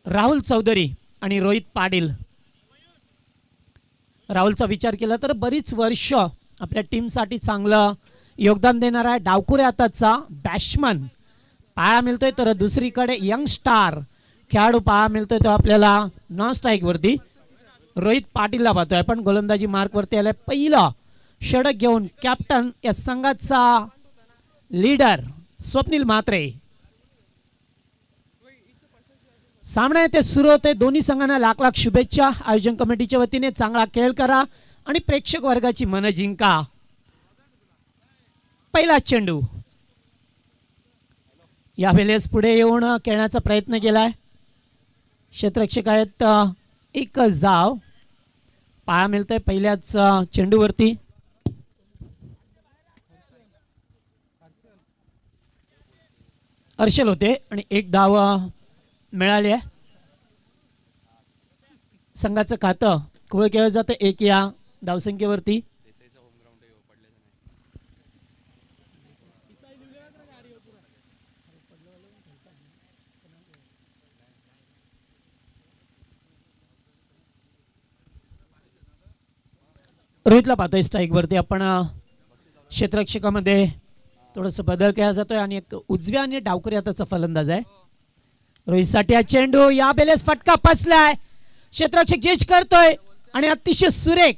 राहुल चौधरी आणि रोहित पाटील. राहुलचा विचार केला तर बरीच वर्ष आपल्या टीमसाठी चांगलं योगदान देणारा आहे. डावखुरे हाताचा बॅट्समन पाहायला मिळतोय, तर दुसरीकडे यंग स्टार खेळाडू पाहायला मिळतोय तो आपल्याला नॉन स्ट्राईक वरती रोहित पाटीलला पाहतोय. पण गोलंदाजी मार्क वरती आलाय. पहिलं षटक घेऊन कॅप्टन या संघाचा लीडर स्वप्नील म्हात्रे. सामना येथे सुरू होते. दोन्ही संघांना लाख लाख शुभेच्छा. आयोजन कमिटीच्या वतीने चांगला खेळ करा आणि प्रेक्षक वर्गाची मन जिंका. पहिला चेंडू यावेळेस पुढे येऊन खेळण्याचा प्रयत्न केलाय. क्षेत्ररक्षक आहेत. एकच धाव पाहायला मिळतोय पहिल्याच चेंडूवरती. हर्षल होते आणि एक धाव मिळाली आहे. संघाचं खातं कुळ केलं जातं 1 या धावसंख्येवरती. रोहितला पाहतोय स्ट्राईक वरती. आपण क्षेत्ररक्षकामध्ये थोडस बदल केला जातोय आणि एक उजव्या आणि डावकरी हाताचा फलंदाज आहे. रोहितसाठी हा चेंडू या बेलेस फटका पचलाय. क्षेत्ररक्षक झेज करतोय आणि अतिशय सुरेख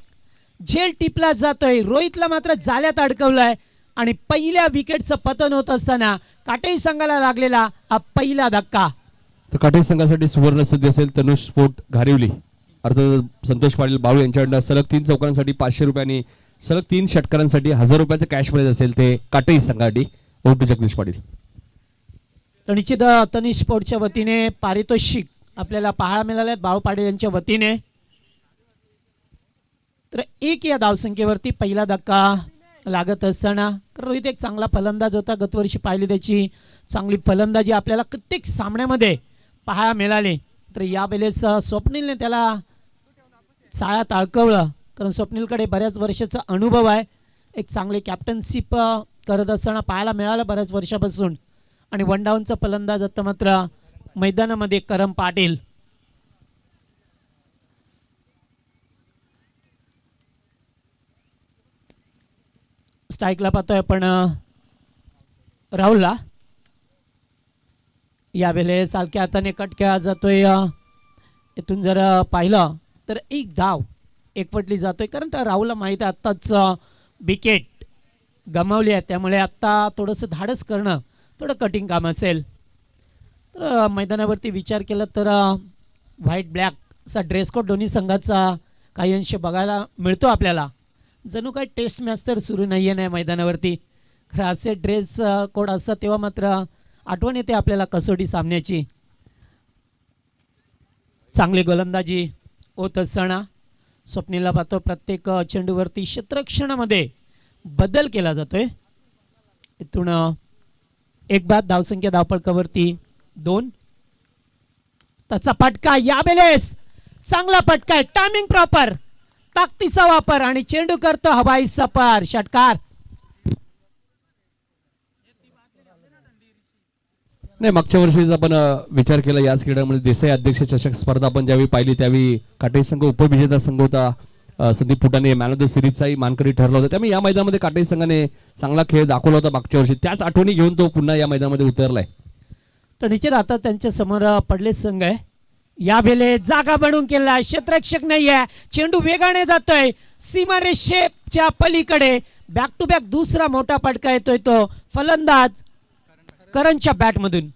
झेल टिपला जातोय. रोहितला मात्र जाल्यात अडकवलाय आणि पहिल्या विकेटचं पतन होत असताना काटेरी संघाला लागलेला हा पहिला धक्का. तर काटेरी संघासाठी सुवर्ण संधी असेल. तनुष स्पोर्ट घारिवली अर्थात संतोष पाटील बाळू यांच्याकडनं सलग 3 चौकारांसाठी 500 रुपयांनी, सलग 3 षटकारांसाठी 1000 रुपयाचं कॅश प्राइज असेल ते काटेरी संघासाठी. ओटू जगदीश पाटील. तर निश्चित तनिष स्पोर्टच्या वतीने पारितोषिक आपल्याला पाहायला मिळाले बाळू पाटील यांच्या वतीने. तर 1 या धावसंख्येवरती पहिला धक्का लागत असताना रोहित एक चांगला फलंदाज होता. गतवर्षी पाहिली त्याची चांगली फलंदाजी आपल्याला कित्येक सामन्यामध्ये पाहायला मिळाली. तर या वेळेस स्वप्नीलने त्याला चाळ्यात अडकवलं, कारण स्वप्नीलकडे बऱ्याच वर्षाचा अनुभव आहे. एक चांगली कॅप्टनशिप करत असताना पाहायला मिळालं बऱ्याच वर्षापासून. आणि वन डाऊनचा फलंदाज आता मात्र मैदानामध्ये करम पाटील. स्ट्राईकला पाहतोय आपण राहुलला. यावेळेस हलक्या हाताने कट केला जातोय. इथून जर पाहिलं तर एक धाव एकवटली जातोय, कारण त्या राहुलला माहिती आहे आत्ताच विकेट गमावली आहे, त्यामुळे आत्ता थोडंसं धाडस करणं थोडं कठीण काम असेल. तर मैदानावरती विचार केला तर व्हाईट ब्लॅक असा ड्रेस कोड दोन्ही संघाचा काही अंश बघायला मिळतो आपल्याला. जणू काही टेस्ट मॅच तर सुरू नाही आहे नाही मैदानावरती. खरं असे ड्रेस कोड असतात तेव्हा मात्र आठवण येते आपल्याला कसोटी सामन्याची. चांगली गोलंदाजी होत असताना स्वप्नीलला पाहतो प्रत्येक चेंडूवरती क्षेत्ररक्षणामध्ये बदल केला जातोय. इथून एक बाद धावसंख्या धावपळकावरती 2. त्याचा फटका यावेळेस चांगला फटका आहे. टायमिंग प्रॉपर, ताकदीचा वापर आणि चेंडू करतो हवाई सफर. षटकार नाही. मागच्या वर्षीच आपण विचार केला याच क्रीडामध्ये देसाई अध्यक्ष चषक स्पर्धा आपण ज्यावेळी पाहिली त्यावेळी काटेरी संघ उपविजेता संघ होता. संदीप फुटाणे मॅन ऑफ द सिरीजचाही मानकरी ठरला होता. त्यामुळे या मैदानामध्ये काटेरी संघाने चांगला खेळ दाखवला होता मागच्या वर्षी. त्याच आठवणी घेऊन तो पुन्हा या मैदानामध्ये उतरलाय. तर निश्चित आता त्यांच्या समोर पडले संघ आहे. यावेळेस जागा बनवून केला. क्षेत्ररक्षक नाही आहे. चेंडू वेगाने जातोय सीमारेषेच्या पलीकडे. बॅक टू बॅक दुसरा मोठा फटका येतोय तो फलंदाज करणच्या बॅटमधून.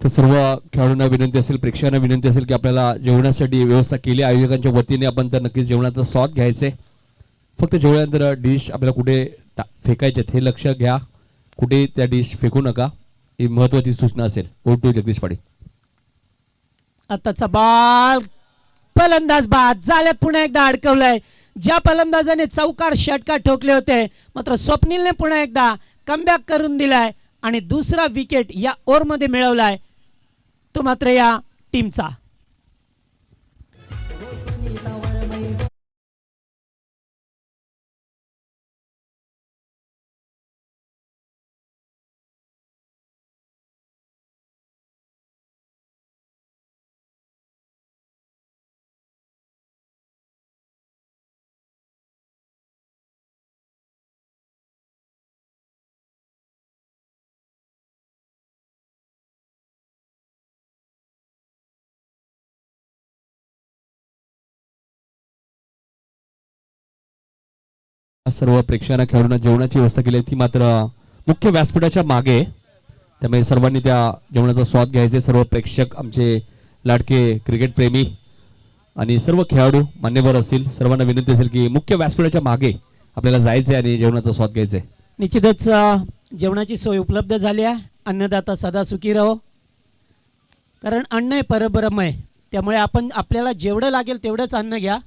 तर सर्व खेळाडूंना विनंती असेल, प्रेक्षकांना विनंती असेल की आपल्याला जेवणासाठी व्यवस्था केली आयोजकांच्या वतीने. आपण तर नक्कीच जेवणाचा स्वाद घ्यायचे. फक्त जेवल्यानंतर डिश आपल्याला कुठे फेकायचे हे लक्ष घ्या. कुठे त्या डिश फेकू नका, ही महत्वाची सूचना असेल. ओटू जगदीश पाटील. आताचा बॉल फलंदाज बाद झाल्यात. पुन्हा एकदा अडकवलंय. ज्या फलंदाजाने चौकार षटकार ठोकले होते मात्र स्वप्नीलने पुन्हा एकदा कमबॅक करून दिलाय आणि दुसरा विकेट या ओव्हरमध्ये मिळवलाय. तो मात्र या टीमचा. सर्व प्रेक्षकांना खेळाडूंना जेवणाची व्यवस्था केली आहे ती मात्र मुख्य व्यासपीठाच्या मागे आहे. त्यामुळे सर्वांनी त्या जेवणाचा स्वाद घ्यायचे. सर्व प्रेक्षक आमचे लाडके क्रिकेट प्रेमी आणि सर्व खेळाडू मान्यवर असतील सर्वांना विनंती असेल की मुख्य व्यासपीठाच्या मागे आपल्याला जायचंय आणि जेवणाचा स्वाद घ्यायचा आहे. निश्चितच जेवणाची सोय उपलब्ध झाली आहे. अन्नदाता सदा सुखी रहो. कारण अन्न आहे परब्रह्म आहे. त्यामुळे आपण आपल्याला जेवढं लागेल तेवढंच अन्न घ्या,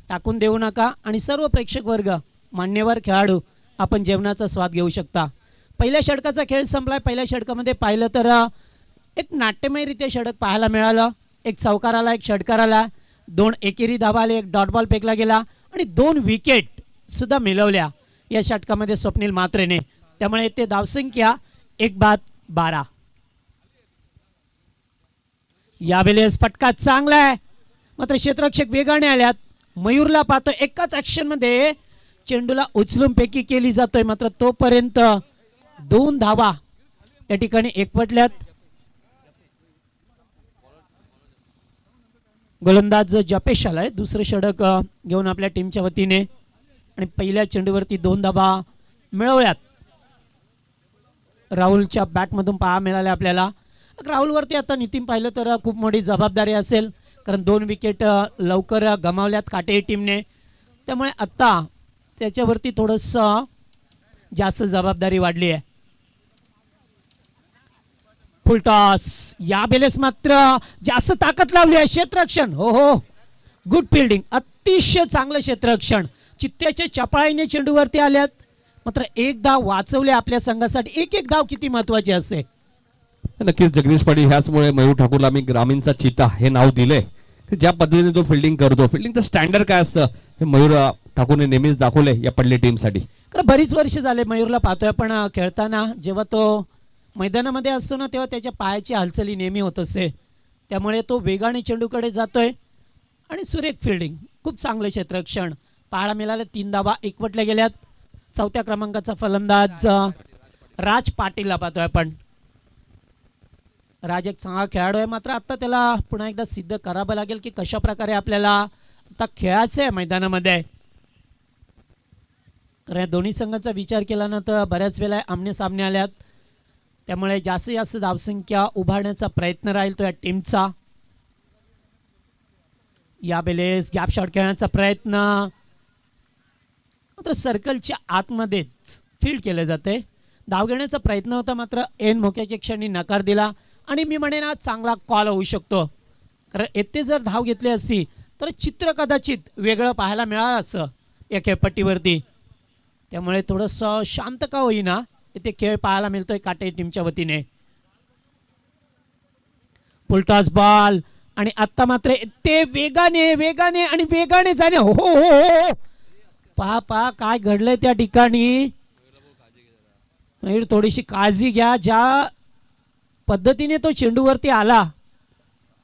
टाकून देऊ नका. आणि सर्व प्रेक्षक वर्ग मान्यवर खेळाडू आपण जेवणाचा स्वाद घेऊ शकता. पहिल्या षटकाचा खेळ संपला. पहिल्या षटकामध्ये पाहिलं तर एक नाट्यमयरित्या षटक पाहायला मिळालं. एक चौकार आला, एक षटकार आला, 2 एकेरी धावा आले, एक डॉट बॉल फेकला गेला आणि 2 विकेट सुद्धा मिळवल्या या षटकामध्ये स्वप्नील म्हात्रेने. त्यामुळे ते धावसंख्या 1-12. यावेळेस फटका चांगला आहे, मात्र क्षेत्ररक्षक वेगाने आल्यात. मयूरला पाहतो एकाच ॲक्शनमध्ये चेंडूला उचलून फेकी केली जातोय, मात्र तोपर्यंत 2 धावा या ठिकाणी एकवटल्यात. गोलंदाज जपेश आलाय दुसरं षटक घेऊन आपल्या टीमच्या वतीने आणि पहिल्या चेंडूवरती 2 धावा मिळवल्यात. राहुलच्या बॅटमधून पाहा मिळाले आपल्याला. राहुलवरती आता नितीन पाहिलं तर खूप मोठी जबाबदारी असेल, कारण 2 विकेट लवकर गमावल्यात काटेरी टीमने. त्यामुळे आता त्याच्यावरती थोडंसं जास्त जबाबदारी वाढली आहे. फुलटॉस या बेलेस मात्र जास्त ताकद लावली आहे. क्षेत्ररक्षण हो हो गुड फिल्डिंग, अतिशय चांगलं क्षेत्ररक्षण. चित्त्याच्या चपळाईने चेंडूवरती आल्यात, मात्र एक धाव वाचवले आपल्या संघासाठी. एक धाव किती महत्वाची असते. नक्कीच जगदीश पाटील ह्याचमुळे मयूर ठाकूरला आम्ही ग्रामीणचा चिता हे नाव दिलंय. ज्या पद्धतीने तो फिल्डिंग करतो, फिल्डिंगचं स्टँडर्ड काय असतं हे मयूर ठाकूरने नेहमीच दाखवले या पडले टीमसाठी. कारण बरीच वर्ष झाले मयूरला पाहतोय, पण खेळताना जेव्हा तो मैदानामध्ये असतो ना तेव्हा त्याच्या पायाची हालचाली नेहमी होत असते. त्यामुळे तो वेगाने चेंडूकडे जातोय आणि सुरेख फिल्डिंग, खूप चांगलं क्षेत्ररक्षण पाहायला मिळालं. 3 धावा एकवटल्या गेल्यात. 4थ्या क्रमांकाचा फलंदाज राज पाटीलला पाहतोय आपण. राज एक चांगला खेळाडू आहे, मात्र आता त्याला पुन्हा एकदा सिद्ध करावं लागेल की कशा प्रकारे आपल्याला आता खेळायचं आहे मैदानामध्ये. तर या दोन्ही संघाचा विचार केला ना तर बऱ्याच वेळा आमने सामने आल्यात. त्यामुळे जास्तीत जास्त धावसंख्या उभारण्याचा प्रयत्न राहील तो या टीमचा. या बेलेस गॅप शॉट खेळण्याचा प्रयत्न, मात्र सर्कलच्या आतमध्येच फील्ड केले जाते. धाव घेण्याचा प्रयत्न होता, मात्र एन मोक्याच्या क्षणी नकार दिला. आणि मी म्हणेन हा चांगला कॉल होऊ शकतो, कारण येथे जर धाव घेतली असती तर चित्र कदाचित वेगळं पाहायला मिळालं असं या खेळपट्टीवरती. त्यामुळे थोडंसं शांत का होईना इथे खेळ पाहायला मिळतोय काटे टीमच्या वतीने. फुलटॉस बॉल आणि आता मात्र ते वेगाने वेगाने आणि वेगाने जाणे. हो हो हो पहा पहा काय घडलंय त्या ठिकाणी. थोडीशी काळजी घ्या. ज्या पद्धतीने तो चेंडूवरती आला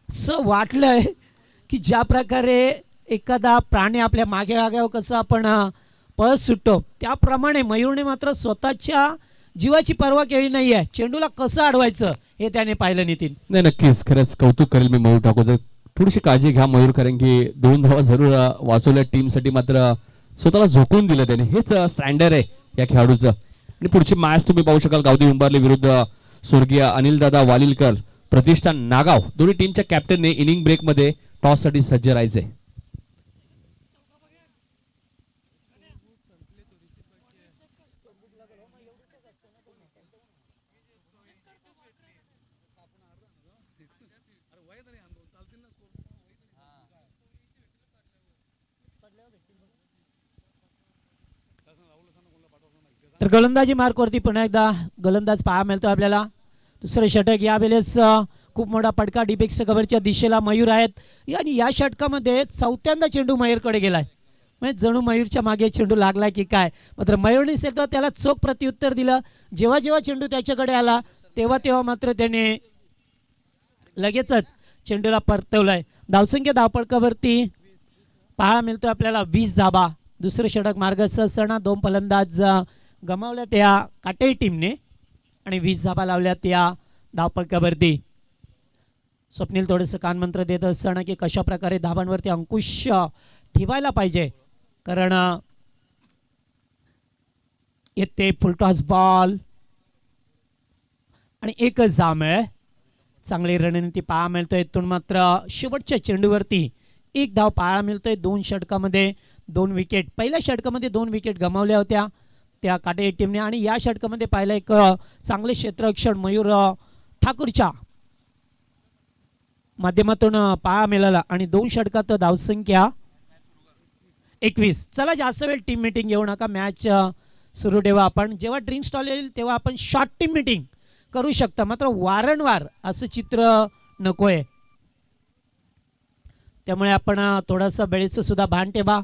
असं वाटलंय की ज्या प्रकारे एखादा प्राणी आपल्या मागे लागावं कसं आपण पळ सुटतो त्याप्रमाणे मयूरने मात्र स्वतःच्या जीवाची पर्वा केली नाहीये. चेंडूला कसं अडवायचं हे त्याने पाहिलं. नितीन नाही नक्कीच खरंच कौतुक करेल मी मयूर ठाकूरचं. थोडीशी काळजी घ्या मयूर, कारण की 2 धावा जरूर वाचवल्या टीमसाठी, मात्र स्वतःला झोकून दिलं त्याने. हेच स्टँडर्ड आहे या खेळाडूचं. आणि पुढची मॅच तुम्ही पाहू शकाल गावदी उंबारले विरुद्ध स्वर्गीय अनिलदादा वालिलकर प्रतिष्ठान नागाव. दोन्ही टीमच्या कॅप्टनने इनिंग ब्रेकमध्ये टॉससाठी सज्ज राहायचे. तर गोलंदाजी मार्कवरती पुन्हा एकदा गोलंदाज पाहा मिळतो आपल्याला. दुसरं षटक यावेळेस खूप मोठा पडका डिपेक्स कव्हरच्या दिशेला मयूर आहेत आणि या षटकामध्ये चौथ्यांदा चेंडू मयूरकडे गेलाय. म्हणजे जणू मयूरच्या मागे चेंडू लागला की काय. मात्र मयूरने तर त्याला चोख प्रत्युत्तर दिलं. जेव्हा जेव्हा चेंडू त्याच्याकडे आला तेव्हा तेव्हा मात्र त्याने लगेचच चेंडूला परतवलंय. धावसंख्या धावपळकावरती पाहायला मिळतोय आपल्याला 20 धाबा. दुसरं षटक मार्गस्थ असताना 2 फलंदाज गमावल्या त्या काटेरी टीमने आणि 20 धाबा लावल्या त्या धावपळकावरती. स्वप्नील थोडंसं कानमंत्र देत असताना की कशा प्रकारे धाबांवरती अंकुश ठेवायला पाहिजे, कारण येते फुलटॉस बॉल आणि एकच धाव आहे. चांगली रणनीती पाहायला मिळतोय. इथून मात्र शेवटच्या चेंडूवरती एक धाव पाहायला मिळतोय. 2 षटकामध्ये 2 विकेट. पहिल्या षटकामध्ये 2 विकेट गमावल्या होत्या त्या काटेरी टीमने आणि या षटकामध्ये पाहिलं एक चांगले क्षेत्ररक्षण मयूर ठाकूरच्या माध्यमातून पाहायला मिळाला आणि 2 षटकात धावसंख्या 21. चला जास्त वेळ टीम मीटिंग घेऊ नका, मॅच सुरू ठेवा. आपण जेव्हा ड्रिंक स्टॉल येईल तेव्हा आपण शॉर्ट टीम मीटिंग करू शकता, मात्र वारंवार असं चित्र नको आहे. त्यामुळे आपण थोडंसं वेळेचं सुद्धा भान ठेवा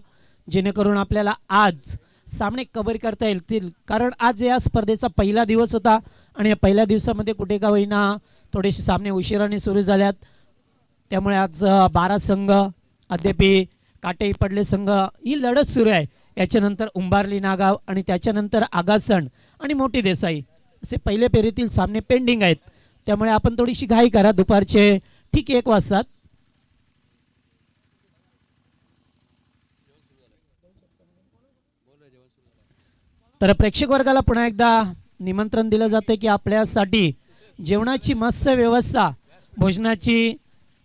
जेणेकरून आपल्याला आज सामने कव्हर करता येतील. कारण आज या स्पर्धेचा पहिला दिवस होता आणि या पहिल्या दिवसामध्ये कुठे का होईना थोडेसे सामने उशिराने सुरू झाल्यात. त्यामुळे आज 12 संघ अद्याप काटे पडले संघ ही लढत सुरू आहे. याच्यानंतर उंबारली नागाव आणि त्याच्यानंतर आगासण आणि मोठी देसाई असे पहिले फेरीतील सामने पेंडिंग आहेत. त्यामुळे आपण थोडीशी घाई करा. दुपारचे ठीक 1 वाजता तर प्रेक्षक वर्गाला पुन्हा एकदा निमंत्रण दिलं जातं की आपल्यासाठी जेवणाची मस्त व्यवस्था, भोजनाची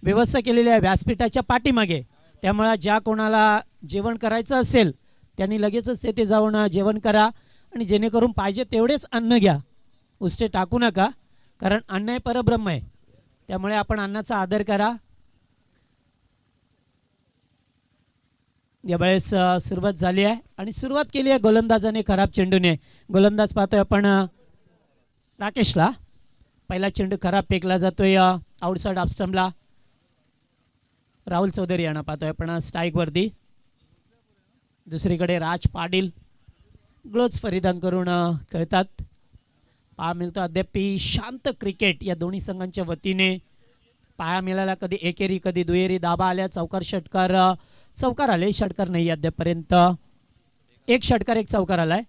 व्यवस्था केलेली आहे व्यासपीठाच्या पाठीमागे. त्यामुळे ज्या कोणाला जेवण करायचं असेल त्यांनी लगेचच तेथे जाऊन जेवण करा आणि जेणेकरून पाहिजे तेवढेच अन्न घ्या, उष्टे टाकू नका, कारण अन्न हे परब्रह्म आहे. त्यामुळे आपण अन्नाचा आदर करा. यावेळेस सुरुवात झाली आहे आणि सुरुवात केली आहे गोलंदाजाने खराब चेंडूने. गोलंदाज पाहतोय आपण राकेशला. पहिला चेंडू खराब फेकला जातोय आउटसाइड ऑफ स्टंपला. राहुल चौधरी यांना पाहतोय आपण स्ट्राईक वरती. दुसरीकडे राज पाटील ग्लोव्ज परिधान करून खेळतात. पाहा मिळतो अद्याप शांत क्रिकेट या दोन्ही संघांच्या वतीने पाहा मिळाला. कधी एकेरी कधी दुहेरी धाबा आल्या. चौकार आले. षटकार नाही अद्यापर्यंत. 1 षटकार 1 चौकार आलाय.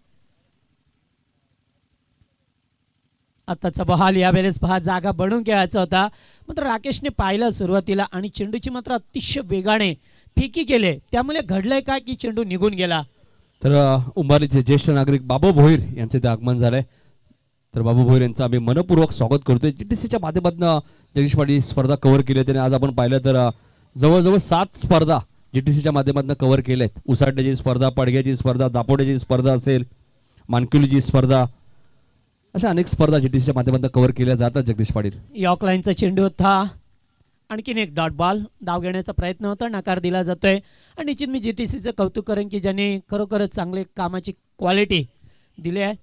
आताचा बॉल यावेळेस पहा जागा बनवून खेळायचा होता, मात्र राकेशने पाहिलं सुरुवातीला आणि चेंडूची मात्र अतिशय वेगाने फेकी केले. त्यामुळे घडलंय काय की चेंडू निघून गेला. तर उंबारलीचे ज्येष्ठ नागरिक बाबू भोईर यांचे ते आगमन झालंय. तर बाबू भोईर यांचं आम्ही मनपूर्वक स्वागत करतोय. जीटीसीच्या माध्यमातून जगदीश पाटील स्पर्धा कव्हर केली होती. आज आपण पाहिलं तर जवळजवळ 7 स्पर्धा जीटीसीच्या माध्यमातून कव्हर केल्यात. उसाटण्याची स्पर्धा, पडग्याची स्पर्धा, दापोड्याची स्पर्धा असेल, मानकिवलीची स्पर्धा, अशा अनेक स्पर्धा जीटीसीच्या माध्यमातून कव्हर केल्या जातात. जगदीश पाटील यॉर्क लाईनचा चेंडू होता. आणखीन एक डॉट बॉल. धाव घेण्याचा प्रयत्न होता, नकार दिला जातोय. आणि निश्चित मी जीटीसीचं कौतुक करेन की ज्यांनी खरोखरच चांगले कामाची क्वालिटी दिली आहे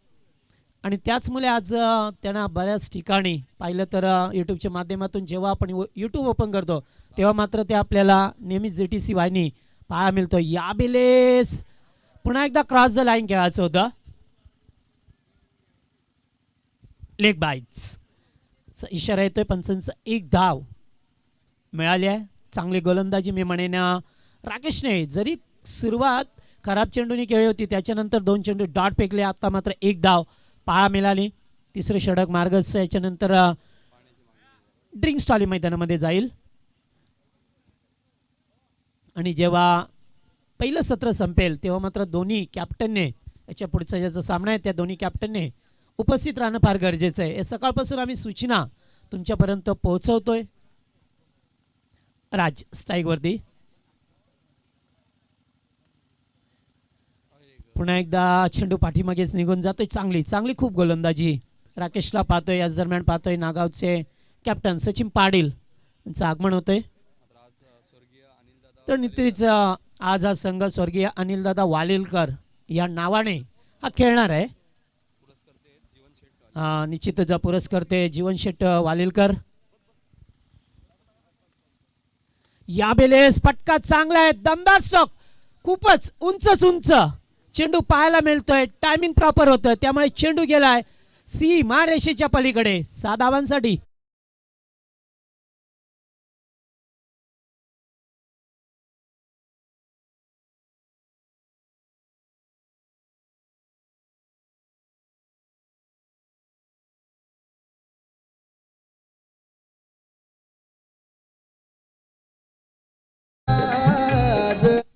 आणि त्याचमुळे आज त्यांना बऱ्याच ठिकाणी पाहिलं तर यूट्यूबच्या माध्यमातून जेव्हा आपण यूट्यूब ओपन करतो तेव्हा मात्र ते आपल्याला नेहमीच जीटीसी वाहिनी पाहायला मिळतो. यावेळेस पुन्हा एकदा क्रॉस द लाईन खेळायचं होतं. लेग बाईट्स इशारा येतोय. पंचांचा 1 धाव मिळाली आहे. चांगली गोलंदाजी मी म्हणेन राकेशने. जरी सुरुवात खराब चेंडूने केली होती, त्याच्यानंतर 2 चेंडू डॉट फेकले. आता मात्र 1 धाव पाहा मिळाली. तिसरे षटक मार्गस्थ. याच्यानंतर ड्रिंक स्टॉली मैदानामध्ये जाईल आणि जेव्हा पहिलं सत्र संपेल तेव्हा मात्र दोन्ही कॅप्टनने याच्या पुढचा ज्याचा सामना आहे त्या दोन्ही कॅप्टनने उपस्थित राहणं फार गरजेचं आहे. सकाळपासून आम्ही सूचना तुमच्यापर्यंत पोहोचवतोय. राज स्ट्राईकवरती. पुन्हा एकदा चेंडू पाठीमागेच निघून जातोय. चांगली खूप गोलंदाजी राकेशला पाहतोय. याच दरम्यान पाहतोय नागावचे कॅप्टन सचिन पाटील यांचं आगमन होतंय. तर निश्चितच आज हा संघ स्वर्गीय अनिलदादा वालेलकर या नावाने हा खेळणार आहे. निश्चितच पुरस्कर्ते जीवन शेठ वालेलकर. याबेलेस फटका चांगला आहे, दमदार स्ट्रोक, खूपच उंचच उंच चेंडू पाहायला मिळतोय, टायमिंग प्रॉपर होतं, त्यामुळे चेंडू गेलाय सीमा रेषेच्या पलीकडे 6 धावांसाठी.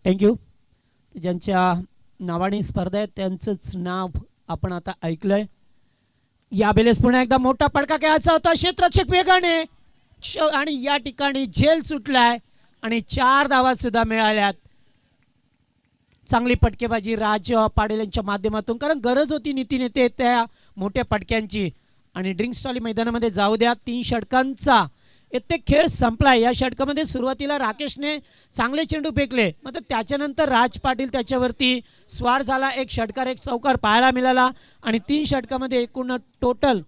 थँक्यू. ज्यांच्या नावाने स्पर्धा आहे त्यांचंच नाव आपण आता ऐकलंय. याबेलेस पुन्हा एकदा मोठा पडका खेळायचा होता, क्षेत्ररक्षक वेगाने आणि या ठिकाणी झेल सुटलाय आणि 4 धावा सुद्धा मिळाल्यात. चांगली पटकेबाजी राज पाटील यांच्या माध्यमातून, कारण गरज होती नितीन येते त्या मोठ्या पटक्यांची. आणि ड्रिंक्स ट्रॉली मैदानामध्ये जाऊ द्या. 3 षटकांचा येथे खेळ संपलाय. या षटकामध्ये सुरुवातीला राकेशने चांगले चेंडू फेकले, मात्र त्याच्यानंतर राज पाटील त्याच्यावरती स्वार झाला. 1 षटकार 1 चौकार पाहायला मिळाला आणि 3 षटकामध्ये एकूण टोटल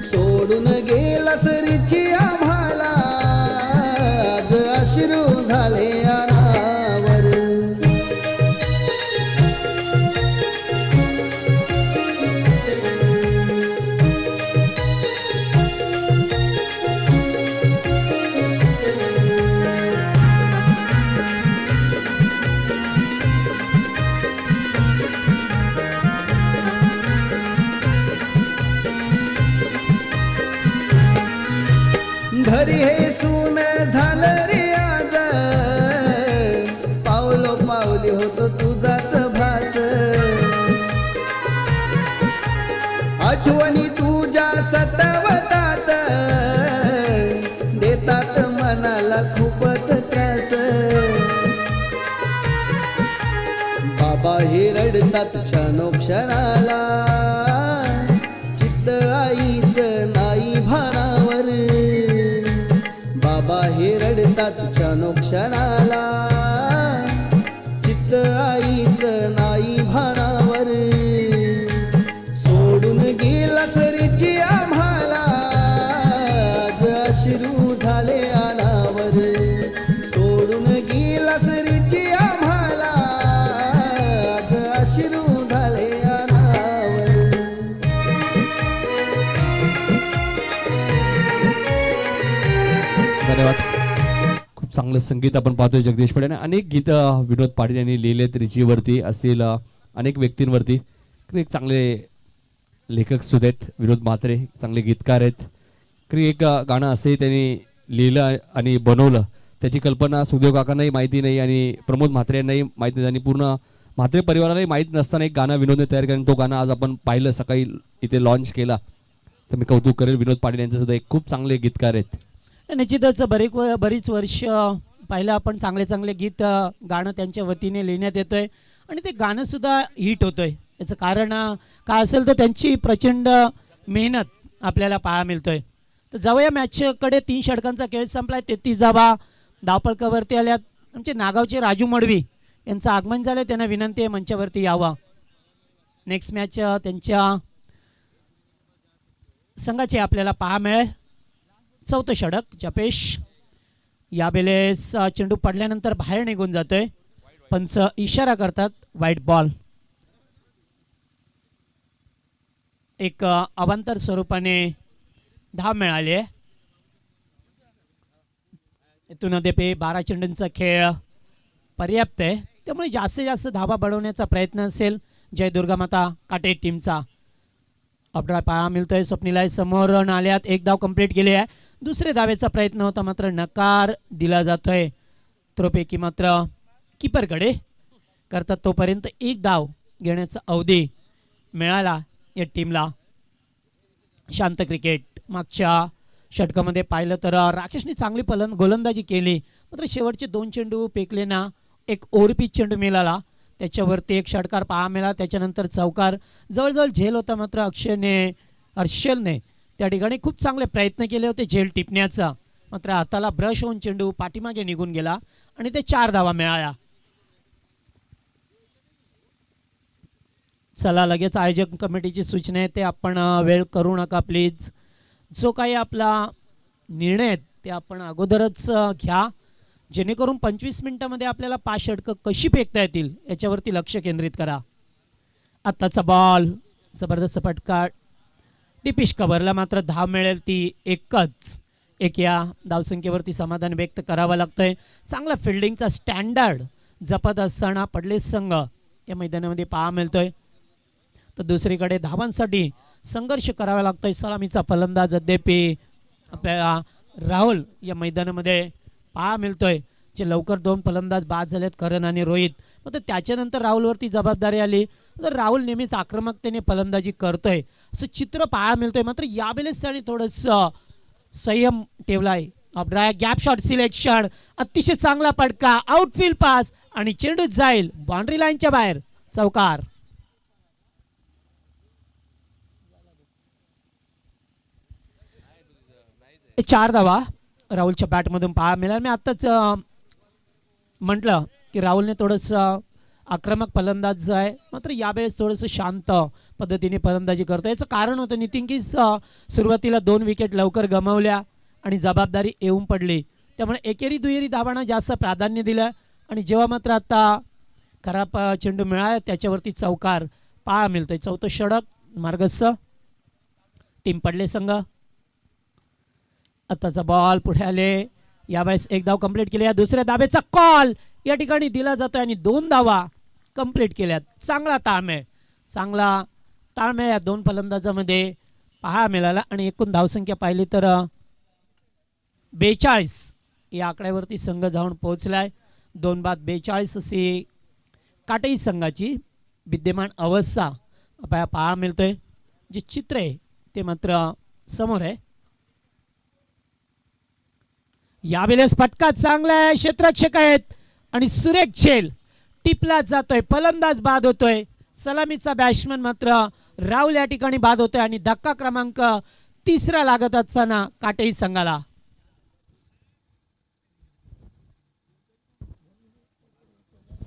सोडून गेला सरीची आम्हाला आज अश्रू झाले अनावर. घरी हे सून झालं रे आज, पावलो पावली होतो तुझाच भास. आठवणी तुझ्या सतावतात, देतात मनाला खूपच त्रास. बाबा हे रडतात क्षणोक्षणाला, चित्त आईच नाही भानावर. बाबा हे रडतात क्षणोक्षणाला, चित्त आईच नाही भानावर. सोडून गेला सरीची आम्हाला आज अश्रू झाले अनावर. सोडून गेला सरीची आम्हाला आज अश्रू झाले अनावर. धन्यवाद. खूप चांगलं संगीत आपण पाहतोय जगदीश पाटील. अनेक गीत विनोद पाटील यांनी लिहिलेत रिचीवरती असतील अनेक व्यक्तींवरती. एक चांगले लेखक सुद्धा आहेत विनोद म्हात्रे, चांगले गीतकार आहेत. एक गाणं असंही त्यांनी लिहिलं आणि बनवलं, त्याची कल्पना सुखदेव काकांनाही माहिती नाही आणि प्रमोद म्हात्रे यांनाही माहिती नाही आणि पूर्ण म्हात्रे परिवारालाही माहीत नसताना एक गाणं विनोदने तयार केलं. तो गाणं आज आपण पाहिलं, सकाळी इथे लॉन्च केला. तर मी कौतुक करेल विनोद पाटील यांचं सुद्धा. एक खूप चांगले गीतकार आहेत. निश्चितच बरीच वर्ष पाहिलं आपण चांगले चांगले गीत गाणं त्यांच्या वतीने लिहिण्यात येतोय आणि ते गाणं सुद्धा हिट होतोय. याचं कारण काय असेल तर त्यांची प्रचंड मेहनत आपल्याला पाहायला मिळतोय. तर जाऊया मॅचकडे. 3 षटकांचा खेळ संपलाय. 33 धावा धावपळकावरती आल्यात. आमचे नागावचे राजू मडवी यांचं आगमन झालं, त्यांना विनंती आहे मंचावरती यावा. नेक्स्ट मॅच त्यांच्या संघाचे आपल्याला पाहा मिळेल. 4थं षटक जपेश. याबेलेस चेंडू पडल्यानंतर बाहेर निघून जातोय. पंच इशारा करतात वाईट बॉल. एक अवांतर स्वरूपाने धाव मिळाली आहे. इथून अद्याप 12 चेंडूंचा खेळ पर्याप्त आहे, त्यामुळे जास्तीत जास्त धावा बनवण्याचा प्रयत्न असेल जय दुर्गामाता काटे टीमचा. अपड्राय पाहा मिळतोय. स्वप्नीला समोर आल्यात. 1 धाव कंप्लीट केली आहे. दुसरे धावेचा प्रयत्न होता मात्र नकार दिला जातोय. थ्रोपैकी मात्र कीपरकडे करतात. तोपर्यंत 1 धाव घेण्याचा अवधी मिळाला या टीमला. शांत क्रिकेट. मागच्या षटकामध्ये पाहिलं तर राकेशने चांगली गोलंदाजी केली, मात्र शेवटचे 2 चेंडू फेकले ना. एक ओव्हरपिच चेंडू मिळाला, त्याच्यावरती 1 षटकार पाहा मिळाला. त्याच्यानंतर चौकार जवळजवळ झेल होता, मात्र हर्षलने त्या ठिकाणी खूप चांगले प्रयत्न केले होते झेल टिपण्याचा, मात्र हाताला ब्रश होऊन चेंडू पाठीमागे निघून गेला आणि ते 4 धावा मिळाल्या. चला लगेच आयोजक कमिटीची सूचना आहे ते आपण वेळ करू नका प्लीज. जो काही आपला निर्णय आहे ते आपण अगोदरच घ्या, जेणेकरून 25 मिनिटामध्ये आपल्याला 5 षटकं कशी फेकता येतील याच्यावरती लक्ष केंद्रित करा. आत्ताचा बॉल जबरदस्त फटका, टिपिश कव्हरला मात्र धाव मिळेल ती एकच. एक या धावसंख्येवरती समाधान व्यक्त करावं लागतंय. चांगला फिल्डिंगचा स्टँडर्ड जपत असताना पडले संघ या मैदानामध्ये पाहा मिळतोय. तर दुसरीकडे धावांसाठी संघर्ष करावा लागतोय. सलामीचा फलंदाज अद्यापी आपल्याला राहुल या मैदानामध्ये पाहा मिळतोय, जे लवकर 2 फलंदाज बाद झालेत, करण आणि रोहित. मग त्याच्यानंतर राहुलवरती जबाबदारी आली तर राहुल नेहमीच आक्रमकतेने फलंदाजी करतोय असं चित्र पाहायला मिळतोय. मात्र यावेळेस त्याने थोडंसं संयम ठेवलाय. गॅप शॉट सिलेक्शन, अतिशय चांगला पडका, आउटफील्ड पास आणि चेंडू जाईल बाउंड्री लाईनच्या बाहेर, चौकार. चार धावा राहुलच्या बॅटमधून पाहायला मिळाला. मी आत्ताच म्हटलं की राहुलने थोडंसं आक्रमक फलंदाज आहे, मात्र यावेळेस थोडंसं शांत पद्धतीने फलंदाजी करतो. याचं कारण होतं नितीन की सुरुवातीला 2 विकेट लवकर गमावल्या आणि जबाबदारी येऊन पडली, त्यामुळे एकेरी दुहेरी धावांना जास्त प्राधान्य दिलं. आणि जेव्हा मात्र आता खराब चेंडू मिळाला त्याच्यावरती चौकार पाहा मिळतोय. 4थं षटक मार्गस्थ, टीम पडले संघ. आताचा बॉल पुढे आले, यावेळेस 1 धाव कंप्लीट केली. दुसऱ्या धावेचा कॉल या ठिकाणी दिला जातोय आणि 2 धावा कंप्लीट केल्यात. चांगला ताळमेळ, चांगला ताळमेळ या 2 फलंदाजामध्ये पाहायला मिळाला. आणि एकूण धावसंख्या पाहिली तर 42 या आकड्यावरती संघ जाऊन पोहोचलाय. 2 बाद 42 अशी काटई संघाची विद्यमान अवस्था आपल्याला पाहायला मिळतोय. जे चित्र आहे ते मात्र समोर आहे. यावेळेस फटका चांगला आहे, क्षेत्ररक्षक आहेत आणि सुरेख झेल टिपला जातोय, फलंदाज बाद होतोय. सलामीचा बॅट्समन मात्र राहुल या ठिकाणी बाद होतोय आणि धक्का क्रमांक 3 लागत असताना काटेही संघाला.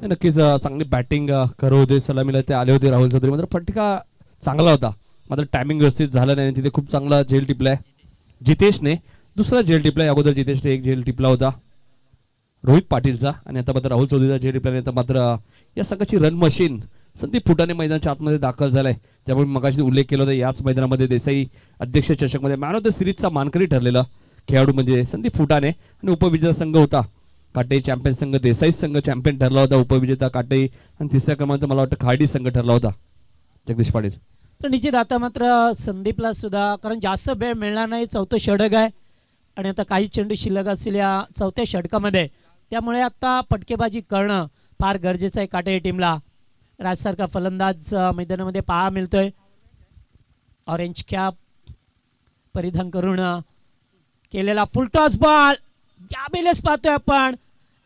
नक्कीच चांगली बॅटिंग करत होते, सलामीला ते आले होते राहुल चौधरी. मात्र फटका चांगला होता, मात्र टायमिंग व्यवस्थित झालं नाही. तिथे खूप चांगला झेल टिपलाय जितेशने. दुसरा झेल टिपलाय, अगोदर जितेशने 1 झेल टिपला होता रोहित पाटीलचा, आणि आता मात्र राहुल चौधरीचा झेल टिपल्यानंतर मात्र या संघाची रन मशीन संदीप फुटाणे मैदानाच्या आतमध्ये दाखल झालाय. त्यामुळे मगाशी उल्लेख केला होता याच मैदानामध्ये देसाई अध्यक्ष चषकमध्ये मॅन ऑफ द सिरीजचा मानकरी ठरलेला खेळाडू म्हणजे संदीप फुटाणे. आणि उपविजेता संघ होता काटे चॅम्पियन संघ, देसाई संघ चॅम्पियन ठरला होता, उपविजेता काटे. आणि 3ऱ्या क्रमांकाचा मला वाटतं खाडी संघ ठरला होता जगदीश पाटील. तर निश्चित आता मात्र संदीपला सुद्धा कारण जास्त वेळ मिळणार नाही, 4थं षटक आहे आणि आता काही चेंडू शिल्लक असतील या 4थ्या षटकामध्ये, त्यामुळे आता फटकेबाजी करणं फार गरजेचं आहे काटे टीमला. राजसारखा फलंदाज मैदानामध्ये पाहा मिळतोय, ऑरेंज कॅप परिधान करून केलेला फुल टॉस बॉल. यावेळेस पाहतोय आपण